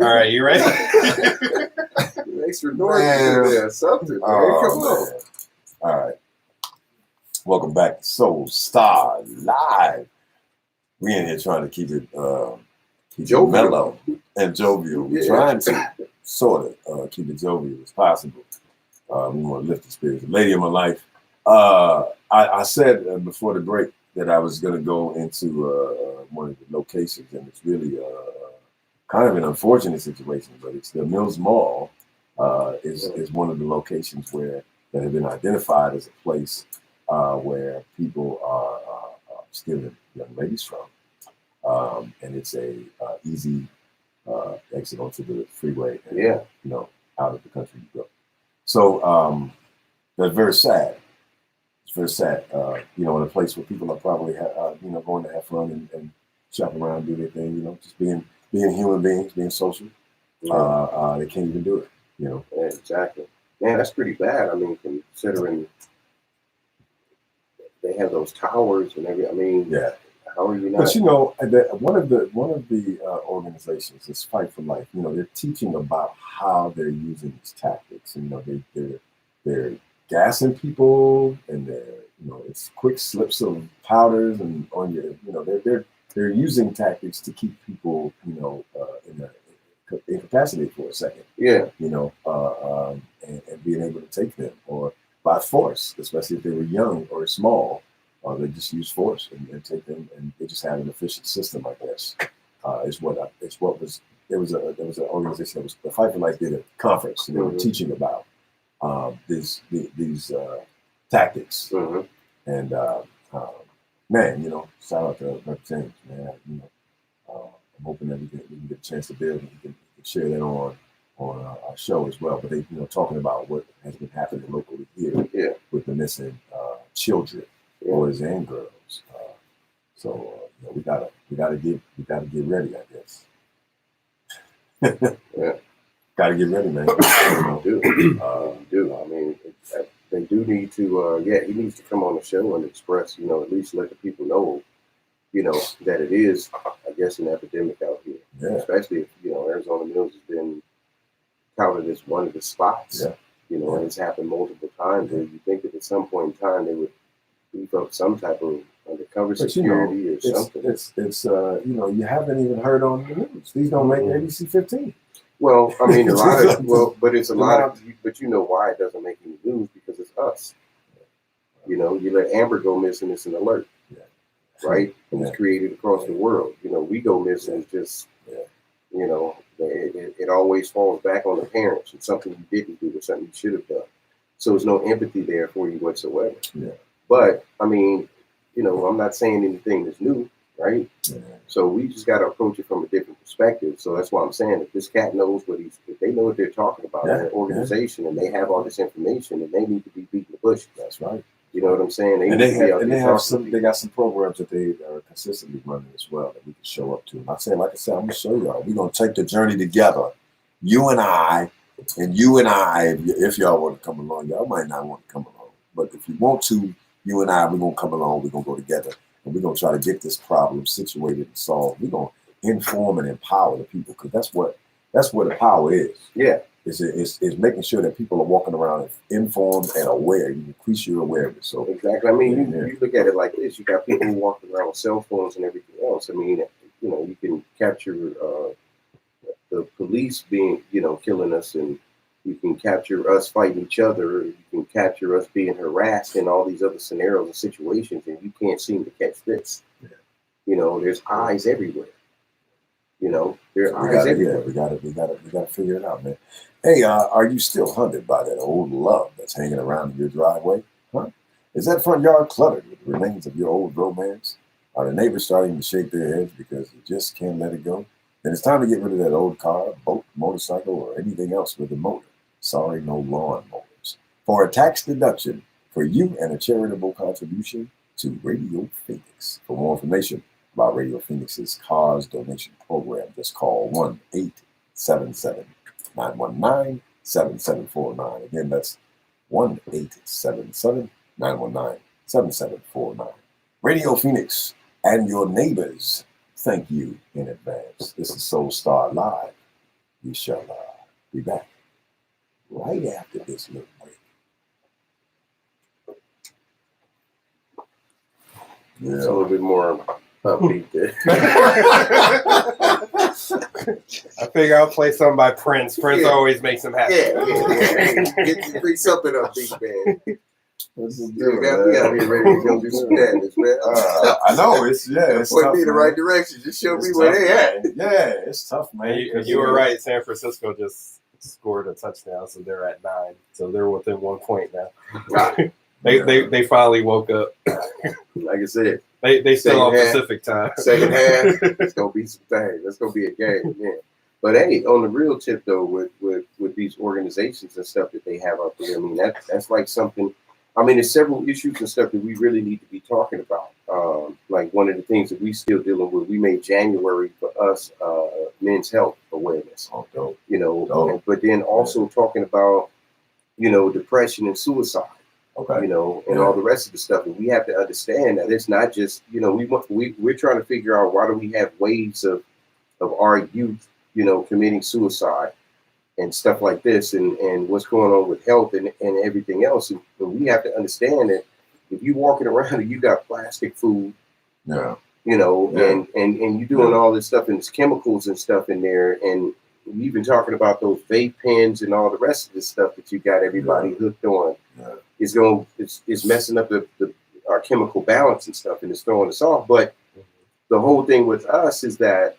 All right, you ready? Extra north Man. there, something. Man. Come Oh, on. man. All right. Welcome back to Soul Star Live. We in here trying to keep it Jovial. mellow and jovial. We're Yeah. trying to sort of keep it jovial as possible. We want to lift the spirits. Lady of My Life. I said before the break that I was going to go into one of the locations, and it's really kind of an unfortunate situation, but it's the Mills Mall is one of the locations where that have been identified as a place where people are stealing young ladies from, and it's a easy exit onto the freeway. And, Yeah. you know, out of the country you go. So that's very sad. It's very sad. You know, in a place where people are probably going to have fun and shop around, do their thing. You know, just being human beings, being social. They can't even do it. You know. Yeah, exactly. Man, that's pretty bad. I mean, considering they have those towers and everything. I mean, Yeah. how are you not? But you know, one of the organizations is Fight for Life. You know, they're teaching about how they're using these tactics. And, you know, they're gassing people, and it's quick slips of powders and on your, you know, they're using tactics to keep people, incapacitated for a second. Yeah. You know, and being able to take them or by force, especially if they were young or small. They just use force and take them, and they just have an efficient system, I guess. There was an organization that was the Fight for Life did a conference, and they were teaching about these tactics. Mm-hmm. And man, you know, shout out to Dr. James, man. You know, I'm hoping that we can get a chance to build and we can share that on our show as well. But they, you know, talking about what has been happening locally here with the missing children. Boys and girls, so you know, we gotta get ready, I guess. Yeah. Gotta get ready, man. Do. I mean, they do need to. He needs to come on the show and express. You know, at least let the people know. You know that it is, I guess, an epidemic out here. Yeah. Especially if Arizona Mills has been touted as one of the spots. Yeah. You know, and it's happened multiple times. And you think that at some point in time they would beef up some type of undercover security or something. It's you know, you haven't even heard on the news. These don't make ABC 15. Well, I mean, a lot of but it's a lot of, but you know why it doesn't make any news, because it's us. You know, you let Amber go missing, it's an alert, right? And it's created across the world. You know, we go missing, it's just, you know, it always falls back on the parents. It's something you didn't do or something you should have done. So there's no empathy there for you whatsoever. Yeah. But I mean, you know, I'm not saying anything that's new, right? Yeah. So we just got to approach it from a different perspective. So that's why I'm saying, if this cat knows if they know what they're talking about in their organization, and they have all this information, and they need to be beating the bush. That's right. You know what I'm saying? They got some programs that they are consistently running as well that we can show up to. And I'm saying, like I said, I'm gonna show y'all. We're gonna take the journey together. You and I, if y'all want to come along, y'all might not want to come along. But if you want to, you and I, we're gonna come along, we're gonna go together, and we're gonna try to get this problem situated and solved. We're gonna inform and empower the people, because that's what the power is. Yeah. Is making sure that people are walking around informed and aware. You increase your awareness. So exactly. I mean, you look at it like this. You got people walking around with cell phones and everything else. I mean, you know, you can capture the police being, you know, killing us, and you can capture us fighting each other. You can capture us being harassed in all these other scenarios and situations, and you can't seem to catch this. Yeah. You know, there's eyes everywhere. You know, there are eyes everywhere. Yeah, we gotta figure it out, man. Hey, are you still haunted by that old love that's hanging around in your driveway? Huh? Is that front yard cluttered with the remains of your old romance? Are the neighbors starting to shake their heads because you just can't let it go? Then it's time to get rid of that old car, boat, motorcycle, or anything else with a motor. Sorry, no lawn mowers. For a tax deduction for you and a charitable contribution to Radio Phoenix. For more information about Radio Phoenix's cars donation program, just call 1-877-919-7749. Again, that's 1-877-919-7749. Radio Phoenix and your neighbors, thank you in advance. This is Soul Star Live. We shall be back right after this little break. Yeah. It's a little bit more upbeat there. I figure I'll play something by Prince. Prince always makes him happy. Bring something upbeat, man. We gotta be ready to go do some damage, man. I know it's point me in the right direction. Just show me where they at. Yeah, it's tough, man. You were right. San Francisco just scored a touchdown, so they're at 9. So they're within 1 point now. They finally woke up. Like I said, they still on Pacific time. Second half, it's gonna be some things. That's gonna be a game, man. But hey, on the real tip though, with these organizations and stuff that they have up there, I mean that's like something. I mean, there's several issues and stuff that we really need to be talking about. Like one of the things that we still dealing with, we made January for us men's health awareness. Oh, dope. You know, but then also talking about, you know, depression and suicide. Okay. You know, and all the rest of the stuff. And we have to understand that it's not just, you know, we're trying to figure out why do we have waves of our youth, you know, committing suicide and stuff like this, and what's going on with health and everything else. And we have to understand that if you walking around and you got plastic food, you know, and you doing all this stuff and there's chemicals and stuff in there, and we've been talking about those vape pens and all the rest of this stuff that you got everybody hooked on. It's messing up our chemical balance and stuff, and it's throwing us off. But the whole thing with us is that,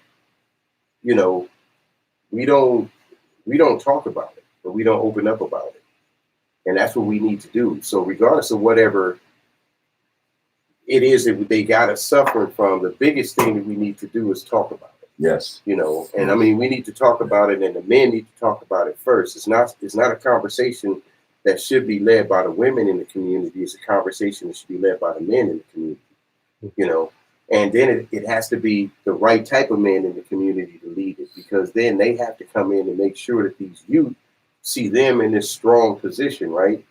you know, we don't talk about it, but we don't open up about it. And that's what we need to do. So regardless of whatever it is that they got us suffering from, the biggest thing that we need to do is talk about it. Yes. You know, and I mean, we need to talk about it, and the men need to talk about it first. It's not a conversation that should be led by the women in the community. It's a conversation that should be led by the men in the community, you know. And then it has to be the right type of men in the community to lead it, because then they have to come in and make sure that these youth see them in this strong position, right?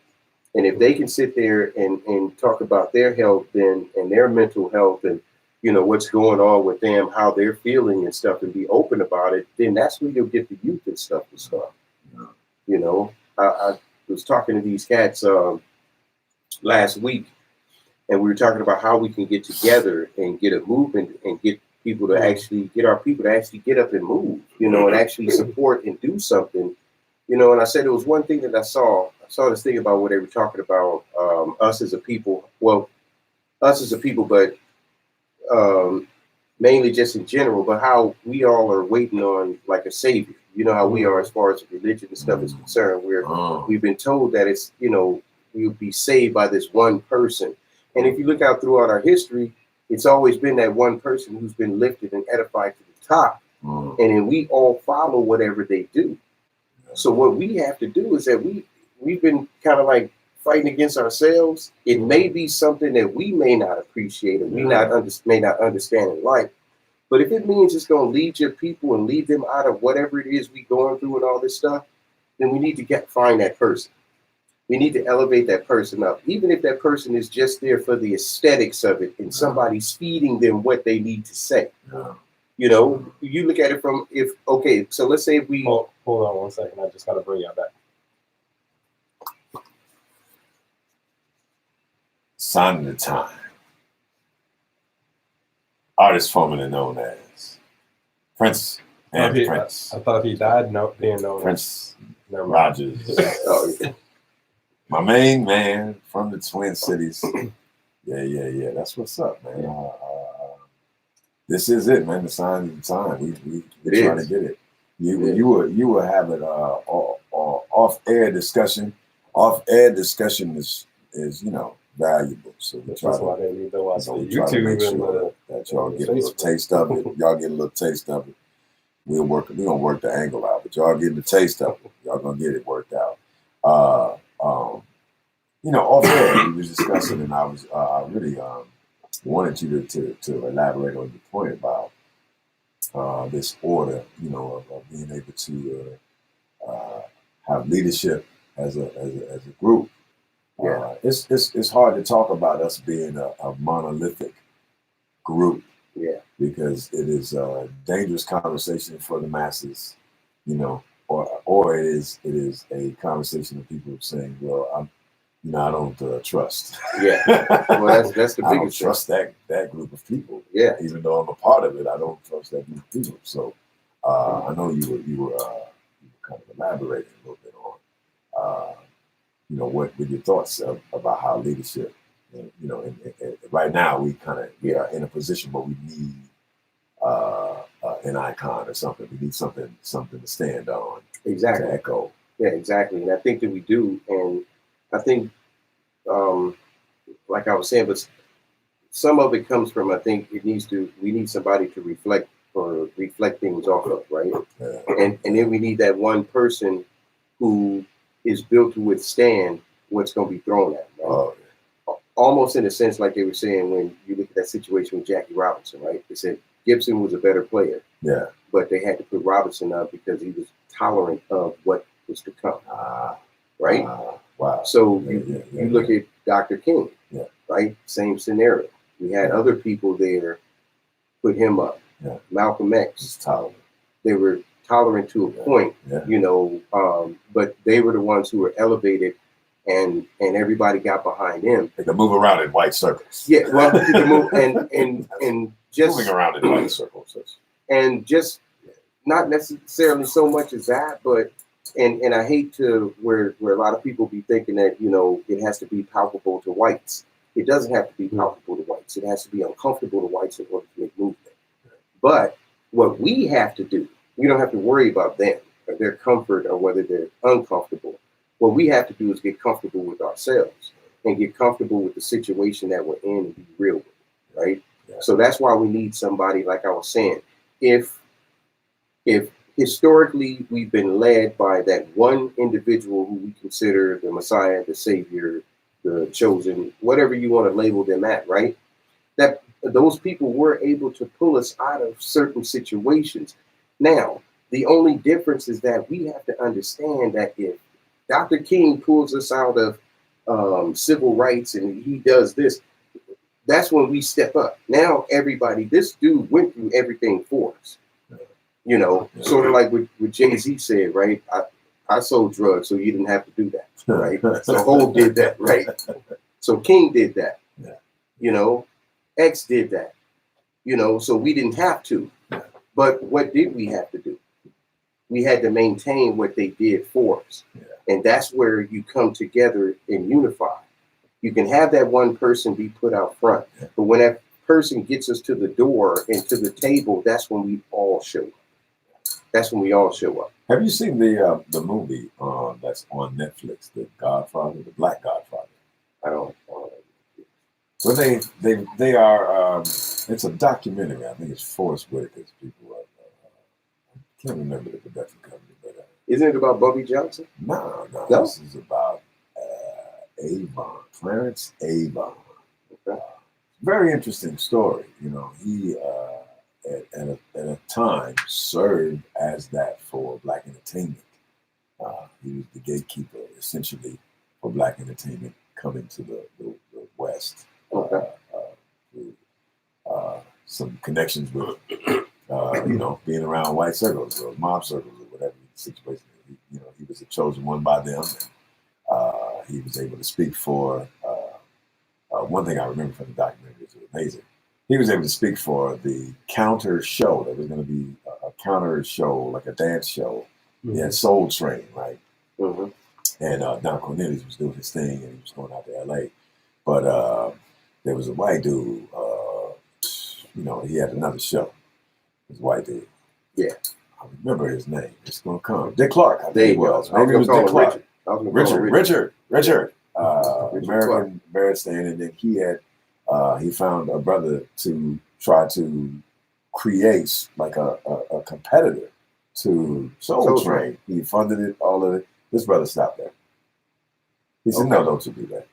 And if they can sit there and talk about their health and their mental health and, you know, what's going on with them, how they're feeling and stuff, and be open about it, then that's where you'll get the youth and stuff to start. You know, I was talking to these cats last week, and we were talking about how we can get together and get a movement and get people to actually get our people to actually get up and move, you know, and actually support and do something, you know. And I said, it was one thing that I saw this thing about what they were talking about, us as a people, but mainly just in general, but how we all are waiting on like a savior. You know how we are as far as religion and stuff is concerned. We've been told that it's, you know, we'll be saved by this one person. And if you look out throughout our history, it's always been that one person who's been lifted and edified to the top. And then we all follow whatever they do. So what we have to do is that we've been kind of like fighting against ourselves. It may be something that we may not appreciate and may not understand in life. But if it means it's going to lead your people and lead them out of whatever it is we going through and all this stuff, then we need to find that person. We need to elevate that person up, even if that person is just there for the aesthetics of it and somebody's feeding them what they need to say. You know, you look at it from so let's say we Hold on 1 second. I just got to bring y'all back. Sign of the time. Artist formerly known as Prince and Prince. I thought he died being known Prince as Rogers. oh, yeah. My main man from the Twin Cities. Yeah. That's what's up, man. This is it, man. The sign of the time. We're trying to get it. You were having off-air discussion. Off-air discussion is you know, valuable. So we try That's why they need to watch to the make YouTube sure that y'all get a little taste of it. Y'all get a little taste of it. We're gonna work the angle out, but y'all getting the taste of it. Y'all gonna get it worked out. You know, off air we was discussing, and I was I really wanted you to elaborate on your point about this order, you know, of being able to have leadership as a group. It's hard to talk about us being a monolithic group, because it is a dangerous conversation for the masses, you know, or it is a conversation of people saying, well, I don't trust. Well, that's the biggest. I don't trust that group of people. Even though I'm a part of it, I don't trust that group of people. So I know you were kind of elaborating a little bit on, you know, what were your thoughts about how leadership, you know, and right now we are in a position where we need an icon or something. We need something to stand on. Exactly. To echo. Yeah, exactly. And I think that we do. And I think, like I was saying, but some of it comes from, I think we need somebody to reflect things off of, right? And then we need that one person who is built to withstand what's going to be thrown at them, right? Almost in a sense, like they were saying when you look at that situation with Jackie Robinson, right? They said Gibson was a better player, but they had to put Robinson up because he was tolerant of what was to come, right? Wow. So you look at Dr. King, right? Same scenario. We had other people there, put him up. Malcolm X, tolerant. They were tolerant to a point, you know, but they were the ones who were elevated, and everybody got behind him. They could move around in white circles. Yeah, well, they could move and just moving around in white circles, and just not necessarily so much as that, but and I hate to where a lot of people be thinking that, you know, it has to be palpable to whites. It doesn't have to be palpable to whites. It has to be uncomfortable to whites in order to make movement. But what we have to do, we don't have to worry about them or their comfort or whether they're uncomfortable. What we have to do is get comfortable with ourselves and get comfortable with the situation that we're in and be real with it, right? So that's why we need somebody, like I was saying, if historically we've been led by that one individual who we consider the Messiah, the Savior, the chosen, whatever you want to label them at, right? That those people were able to pull us out of certain situations. Now, the only difference is that we have to understand that if Dr. King pulls us out of civil rights and he does this, that's when we step up. Now, this dude went through everything for us. You know, sort of like what Jay-Z said, right? I sold drugs, so you didn't have to do that, right? So Hov did that, right? So King did that. You know, X did that. you know, so we didn't have to. But what did we have to do? We had to maintain what they did for us. And that's where you come together and unify. You can have that one person be put out front, but when that person gets us to the door and to the table, that's when we all show up. That's when we all show up. Have you seen the movie that's on Netflix, The Godfather, The Black Godfather? I don't. Well, they are. It's a documentary. I think it's Forrest Whitaker's people. I can't remember the production company, but Isn't it about Bubby Johnson? no. No? This is about Avon, Clarence Avon. Okay. Very interesting story. You know, he at a time served as that for Black entertainment. He was the gatekeeper, essentially, for Black entertainment coming to the West. Okay. Through, some connections with, you know, being around white circles or mob circles or whatever the situation. You know, he was a chosen one by them. And, he was able to speak for. One thing I remember from the documentary is amazing. He was able to speak for the counter show. There was going to be a counter show, like a dance show. He had Soul Train, right? Mm-hmm. And Don Cornelius was doing his thing, and he was going out to L.A. But there was a white dude. You know, he had another show. This white dude. Yeah. I remember his name. It's gonna come. Dick Clark. I think There it you go. was. Maybe it was Dick Clark. Richard. Richard American Bandstand, and then he had he found a brother to try to create like a competitor to Soul Train. He funded it, all of it. This brother stopped that. He said, "No, don't you do that."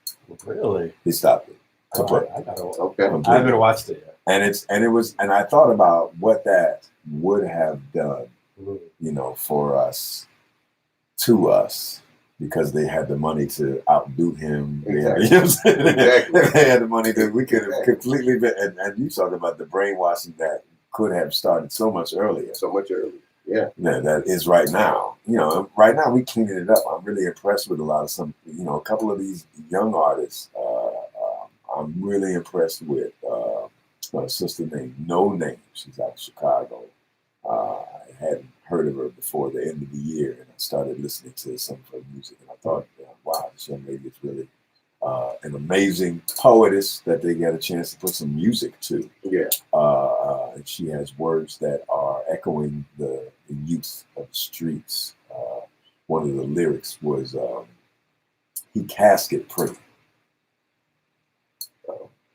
Really? He stopped it. I gotta. Okay. I haven't watched it yet. And I thought about what that would have done, you know, for us, to us, because they had the money to outdo him. Exactly. You know what I'm saying? Exactly. They had the money that we could have completely been, and you talk about the brainwashing that could have started so much earlier. So much earlier. Yeah. That is right now. You know, right now we cleaning it up. I'm really impressed with a couple of these young artists. I'm really impressed with a sister named No Name. She's out of Chicago. I hadn't heard of her before the end of the year, and I started listening to some of her music, and I thought, wow, this young lady is really an amazing poetess that they got a chance to put some music to. Yeah. And she has words that are echoing the youth of the streets. One of the lyrics was, he casket pretty.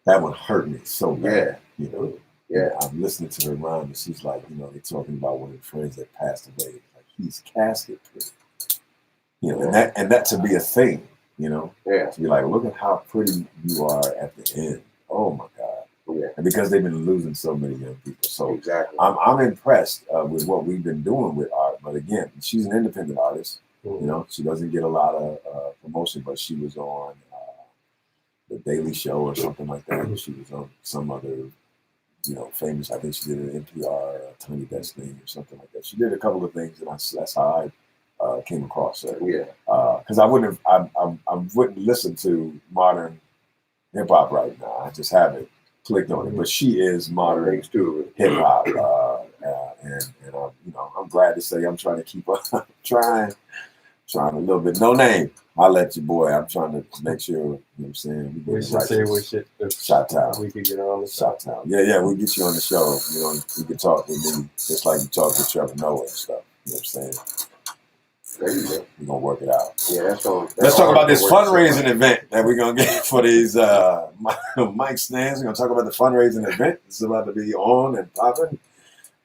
That one hurt me so bad, you know. Yeah. I'm listening to her rhyme, and she's like, you know, they're talking about one of the friends that passed away. Like, he's casket pretty. You know, and that to be a thing, you know. Yeah. To be like, look at how pretty you are at the end. Oh my God. Yeah. And because they've been losing so many young people. So Exactly. I'm impressed with what we've been doing with art. But again, she's an independent artist. You know, she doesn't get a lot of promotion, but she was on The Daily Show or something like that. She was on some other, you know, famous. I think she did an NPR Tony Best thing or something like that. She did a couple of things, and that's how I came across her. Yeah. Because I wouldn't listen to modern hip hop right now. I just haven't clicked on it. But she is modern Thanks to hip hop, and you know, I'm glad to say I'm trying to keep up. trying a little bit. No Name. I'll let you, boy. I'm trying to make sure, you know what I'm saying? We should say we should. Shot-Town. We could get on the Shot-Town. Yeah, we'll get you on the show. You know, you can talk with me just like you talk with Trevor Noah and stuff. You know what I'm saying? there you go. We're going to work it out. Yeah, that's all. Let's talk about this fundraising event that we're going to get for these mic stands. We're going to talk about the fundraising event. It's about to be on and popping.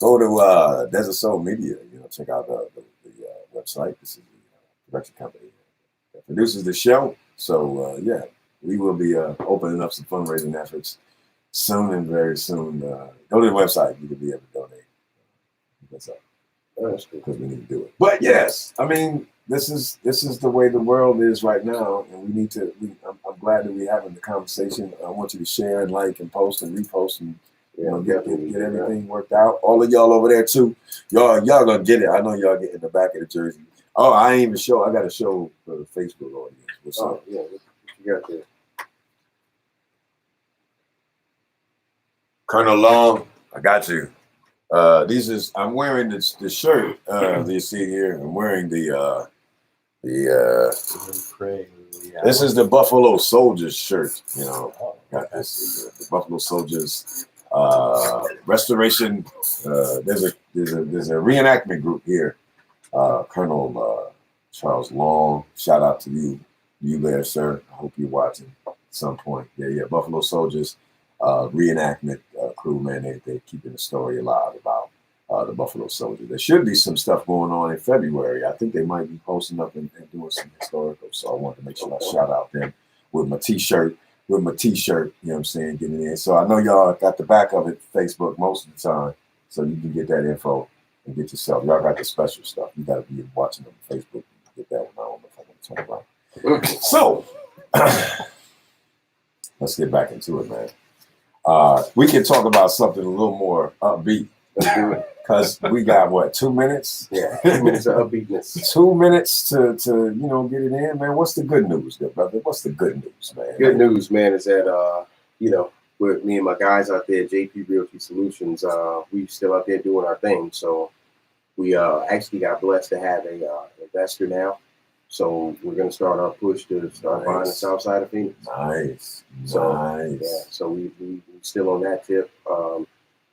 Go to Desert Soul Media. You know, check out the website. This is the production company that produces the show. So, yeah, we will be opening up some fundraising efforts soon and very soon. Go to the website. You can be able to donate. That's up. That's good. Because we need to do it. But yes, I mean, this is the way the world is right now, and we need to. I'm glad that we're having the conversation. I want you to share and like and post and repost and get everything worked out. All of y'all over there too. Y'all gonna get it. I know y'all get in the back of the jersey. Oh, I ain't even show. I got to show for the Facebook audience. What's up? Yeah, what you got there? Colonel Long. I got you. I'm wearing the shirt. You see here. I'm wearing the this is the Buffalo Soldiers shirt. You know, got this the Buffalo Soldiers restoration. There's a reenactment group here. Colonel Charles Long. Shout out to you there, sir. I hope you're watching at some point. Yeah. Buffalo Soldiers reenactment crew, man. They're keeping the story alive about the Buffalo Soldiers. There should be some stuff going on in February. I think they might be posting up and doing some historical. So I wanted to make sure I shout out them with my t-shirt. You know what I'm saying, getting in. So I know y'all got the back of it, Facebook, most of the time. So you can get that info and get yourself. Y'all got the special stuff. You got to be watching them on Facebook. Get that one. I don't know if I'm going to turn around. So let's get back into it, man. We can talk about something a little more upbeat. Because we got what, 2 minutes? Yeah, 2 minutes of upbeatness. 2 minutes to get it in, man. What's the good news, good brother? What's the good news, man? Good news, man, is that with me and my guys out there, JP Realty Solutions, we still out there doing our thing. So we actually got blessed to have a investor now. So we're gonna start our push to start buying the south side of Phoenix. Nice. Yeah, so we still on that tip.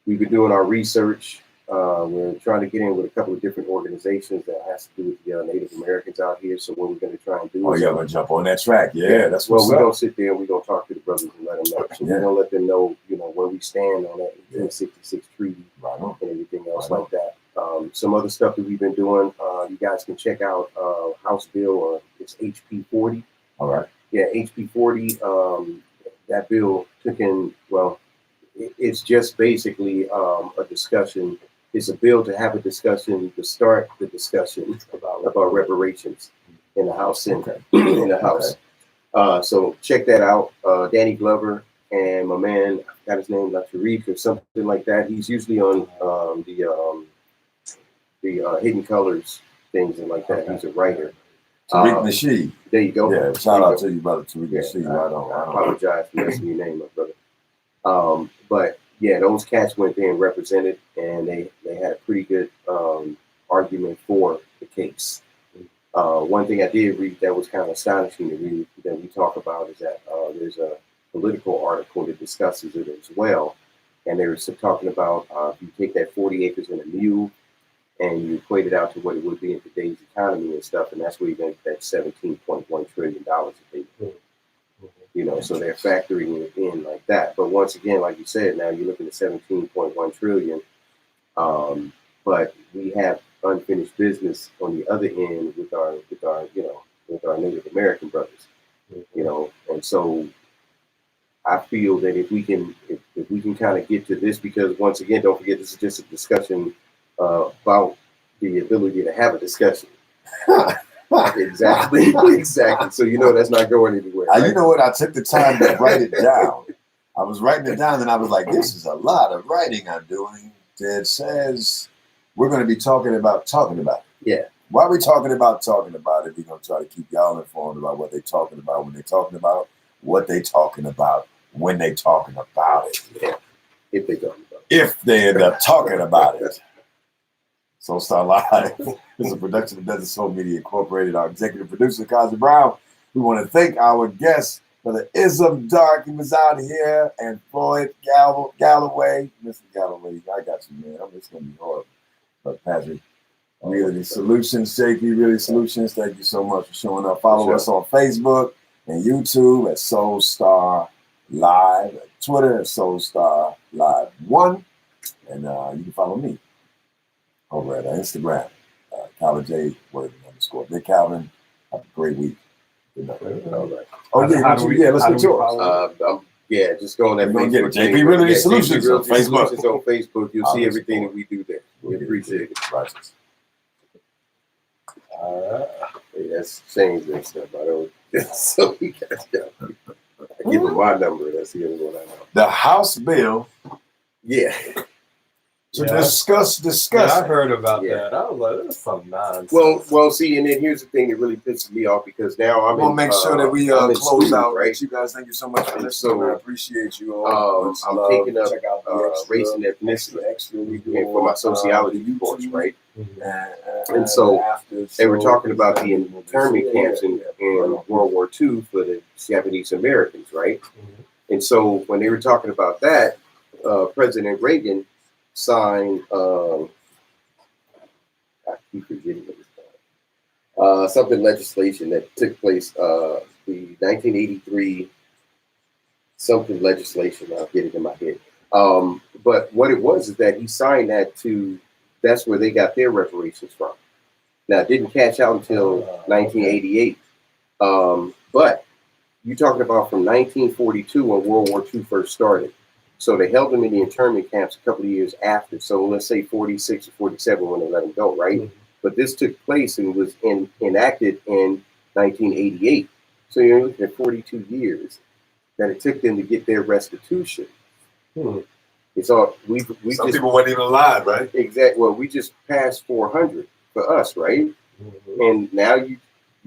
We've been doing our research. We're trying to get in with a couple of different organizations that has to do with the Native Americans out here. So what we're going to try and do is you're going to jump on that track. Yeah, that's what's we're going to sit there and we're going to talk to the brothers and let them know. So we're going to let them know, where we stand on that 1866 treaty and everything else like that. Some other stuff that we've been doing, you guys can check out House Bill, it's HB 40. All right. Yeah, HB 40, that bill took in, it's just basically a discussion. It's a bill to have a discussion, to start the discussion about reparations in the House Senate, in the House. So check that out. Danny Glover and my man, I got his name, Tariq or something like that. He's usually on the Hidden Colors things and like that. He's a writer. Tariq Nasheed. There you go. Yeah, shout out to you, brother Tariq Nasheed. I apologize for messing your name up, brother. But yeah, those cats went there and represented, and they had a pretty good argument for the case. One thing I did read that was kind of astonishing to read that we talk about is that there's a political article that discusses it as well, and they were talking about if you take that 40 acres and a mule and you equate it out to what it would be in today's economy and stuff, and that's where you get that $17.1 trillion that they do. So they're factoring it in like that. But once again, like you said, now you're looking at 17.1 trillion. But we have unfinished business on the other end with our Native American brothers. And so I feel that if we can kind of get to this, because once again, don't forget, this is just a discussion about the ability to have a discussion. Exactly. So that's not going anywhere. Right? You know what? I took the time to write it down. I was writing it down, and I was like, "This is a lot of writing I'm doing." That says we're going to be talking about it. Yeah. Why are we talking about it? We're going to try to keep y'all informed about what they're talking about when they're talking about what they're talking about when they're talking about it. Yeah. If they talk about it. If they end up talking about it. Soul Star Live is a production of Desert Soul Media Incorporated. Our executive producer, Kazi Brown. We want to thank our guests, Brother Ism Dark, who was out here, and Floyd Galloway. Mr. Galloway, I got you, man. It's going to be hard. But Patrick, Realty Solutions, JP Realty Solutions, thank you so much for showing up. Follow us on Facebook and YouTube at Soul Star Live, at Twitter at Soul Star Live 1, and you can follow me over at Instagram, Calvin J. Worthy _ Big Calvin. Have a great week. Good night. All right. Let's get yours. Just go on that Facebook. JP Realty Solutions on Facebook. On Facebook, you'll see everything that we do there. We appreciate it. Righteous. That's changed and stuff. I don't. So we got I give them my number. That's the other one I know. The House Bill. Yeah. to Yeah. discuss. Yeah, I heard about Yeah. that. I was like, that's some nonsense. Well, see, and then here's the thing that really pisses me off because now I'm I'm gonna make sure that we I'm in close school, out. right? You guys, thank you so much for And listening. so, I appreciate you all. Much I'm love. taking up Check out the extra, race and ethnicity extra we do and for my on, sociology YouTube. course, right? And, And so, after They were show, talking about the yeah, internment camps in World War II for the Japanese Americans, right? And so when they were talking about that, President Reagan signed, I keep forgetting what it's called, something legislation that took place, the 1983 something legislation. I'll get it in my head. But what it was is that he signed that that's where they got their reparations from. Now, it didn't cash out until 1988. But you're talking about from 1942 when World War II first started. So they held them in the internment camps a couple of years after. So let's say 46 or 47 when they let them go, right? Mhm. But this took place and was enacted in 1988. So you're looking at 42 years that it took them to get their restitution. Hmm. It's all we Some just people weren't even alive, right? well, we just passed 400 for us, right? Mhm. And now you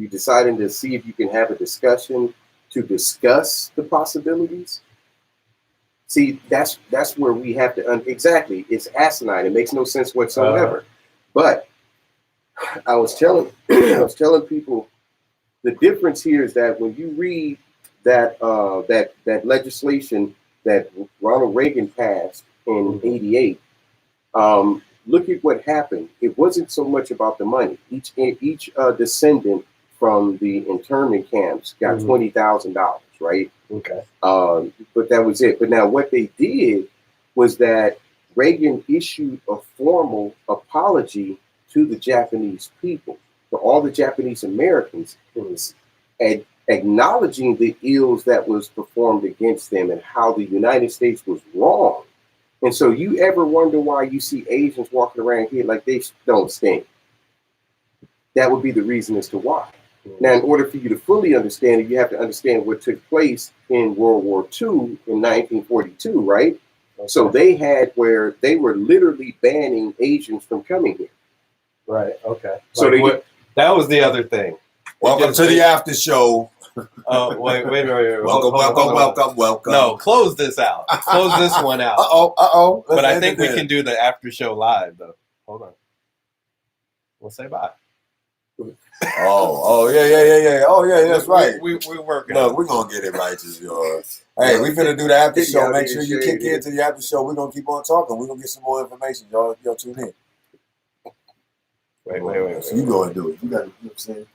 deciding to see if you can have a discussion to discuss the possibilities. See, that's where we have to exactly. It's asinine. It makes no sense whatsoever. But I was telling people the difference here is that when you read that that legislation that Ronald Reagan passed in '88. Look at what happened. It wasn't so much about the money. Each descendant from the internment camps got $20,000, right? Okay. But that was it. But now what they did was that Reagan issued a formal apology to the Japanese people, to all the Japanese Americans, and acknowledging the ills that was performed against them and how the United States was wrong. And so you ever wonder why you see Asians walking around here like they don't stink? That would be the reason as to why. Now, in order for you to fully understand it, you have to understand what took place in World War II in 1942, right? Okay. So they had where they were literally banning Asians from coming here. Right. Okay. So that was the other thing. Welcome to the after show. Oh, wait. Welcome. No, close this out. Close this one out. Uh-oh. But I think we can do the after show live, though. Hold on. We'll say bye. Oh, yeah. Oh, yeah, that's right. We're working. No, we're going to get it right, just yours. Hey, we're going to do the after show. Make sure you kick into the after show. We're going to keep on talking. We're going to get some more information. Y'all tune in. Wait. So you go and do it. You got to, you know what I'm saying?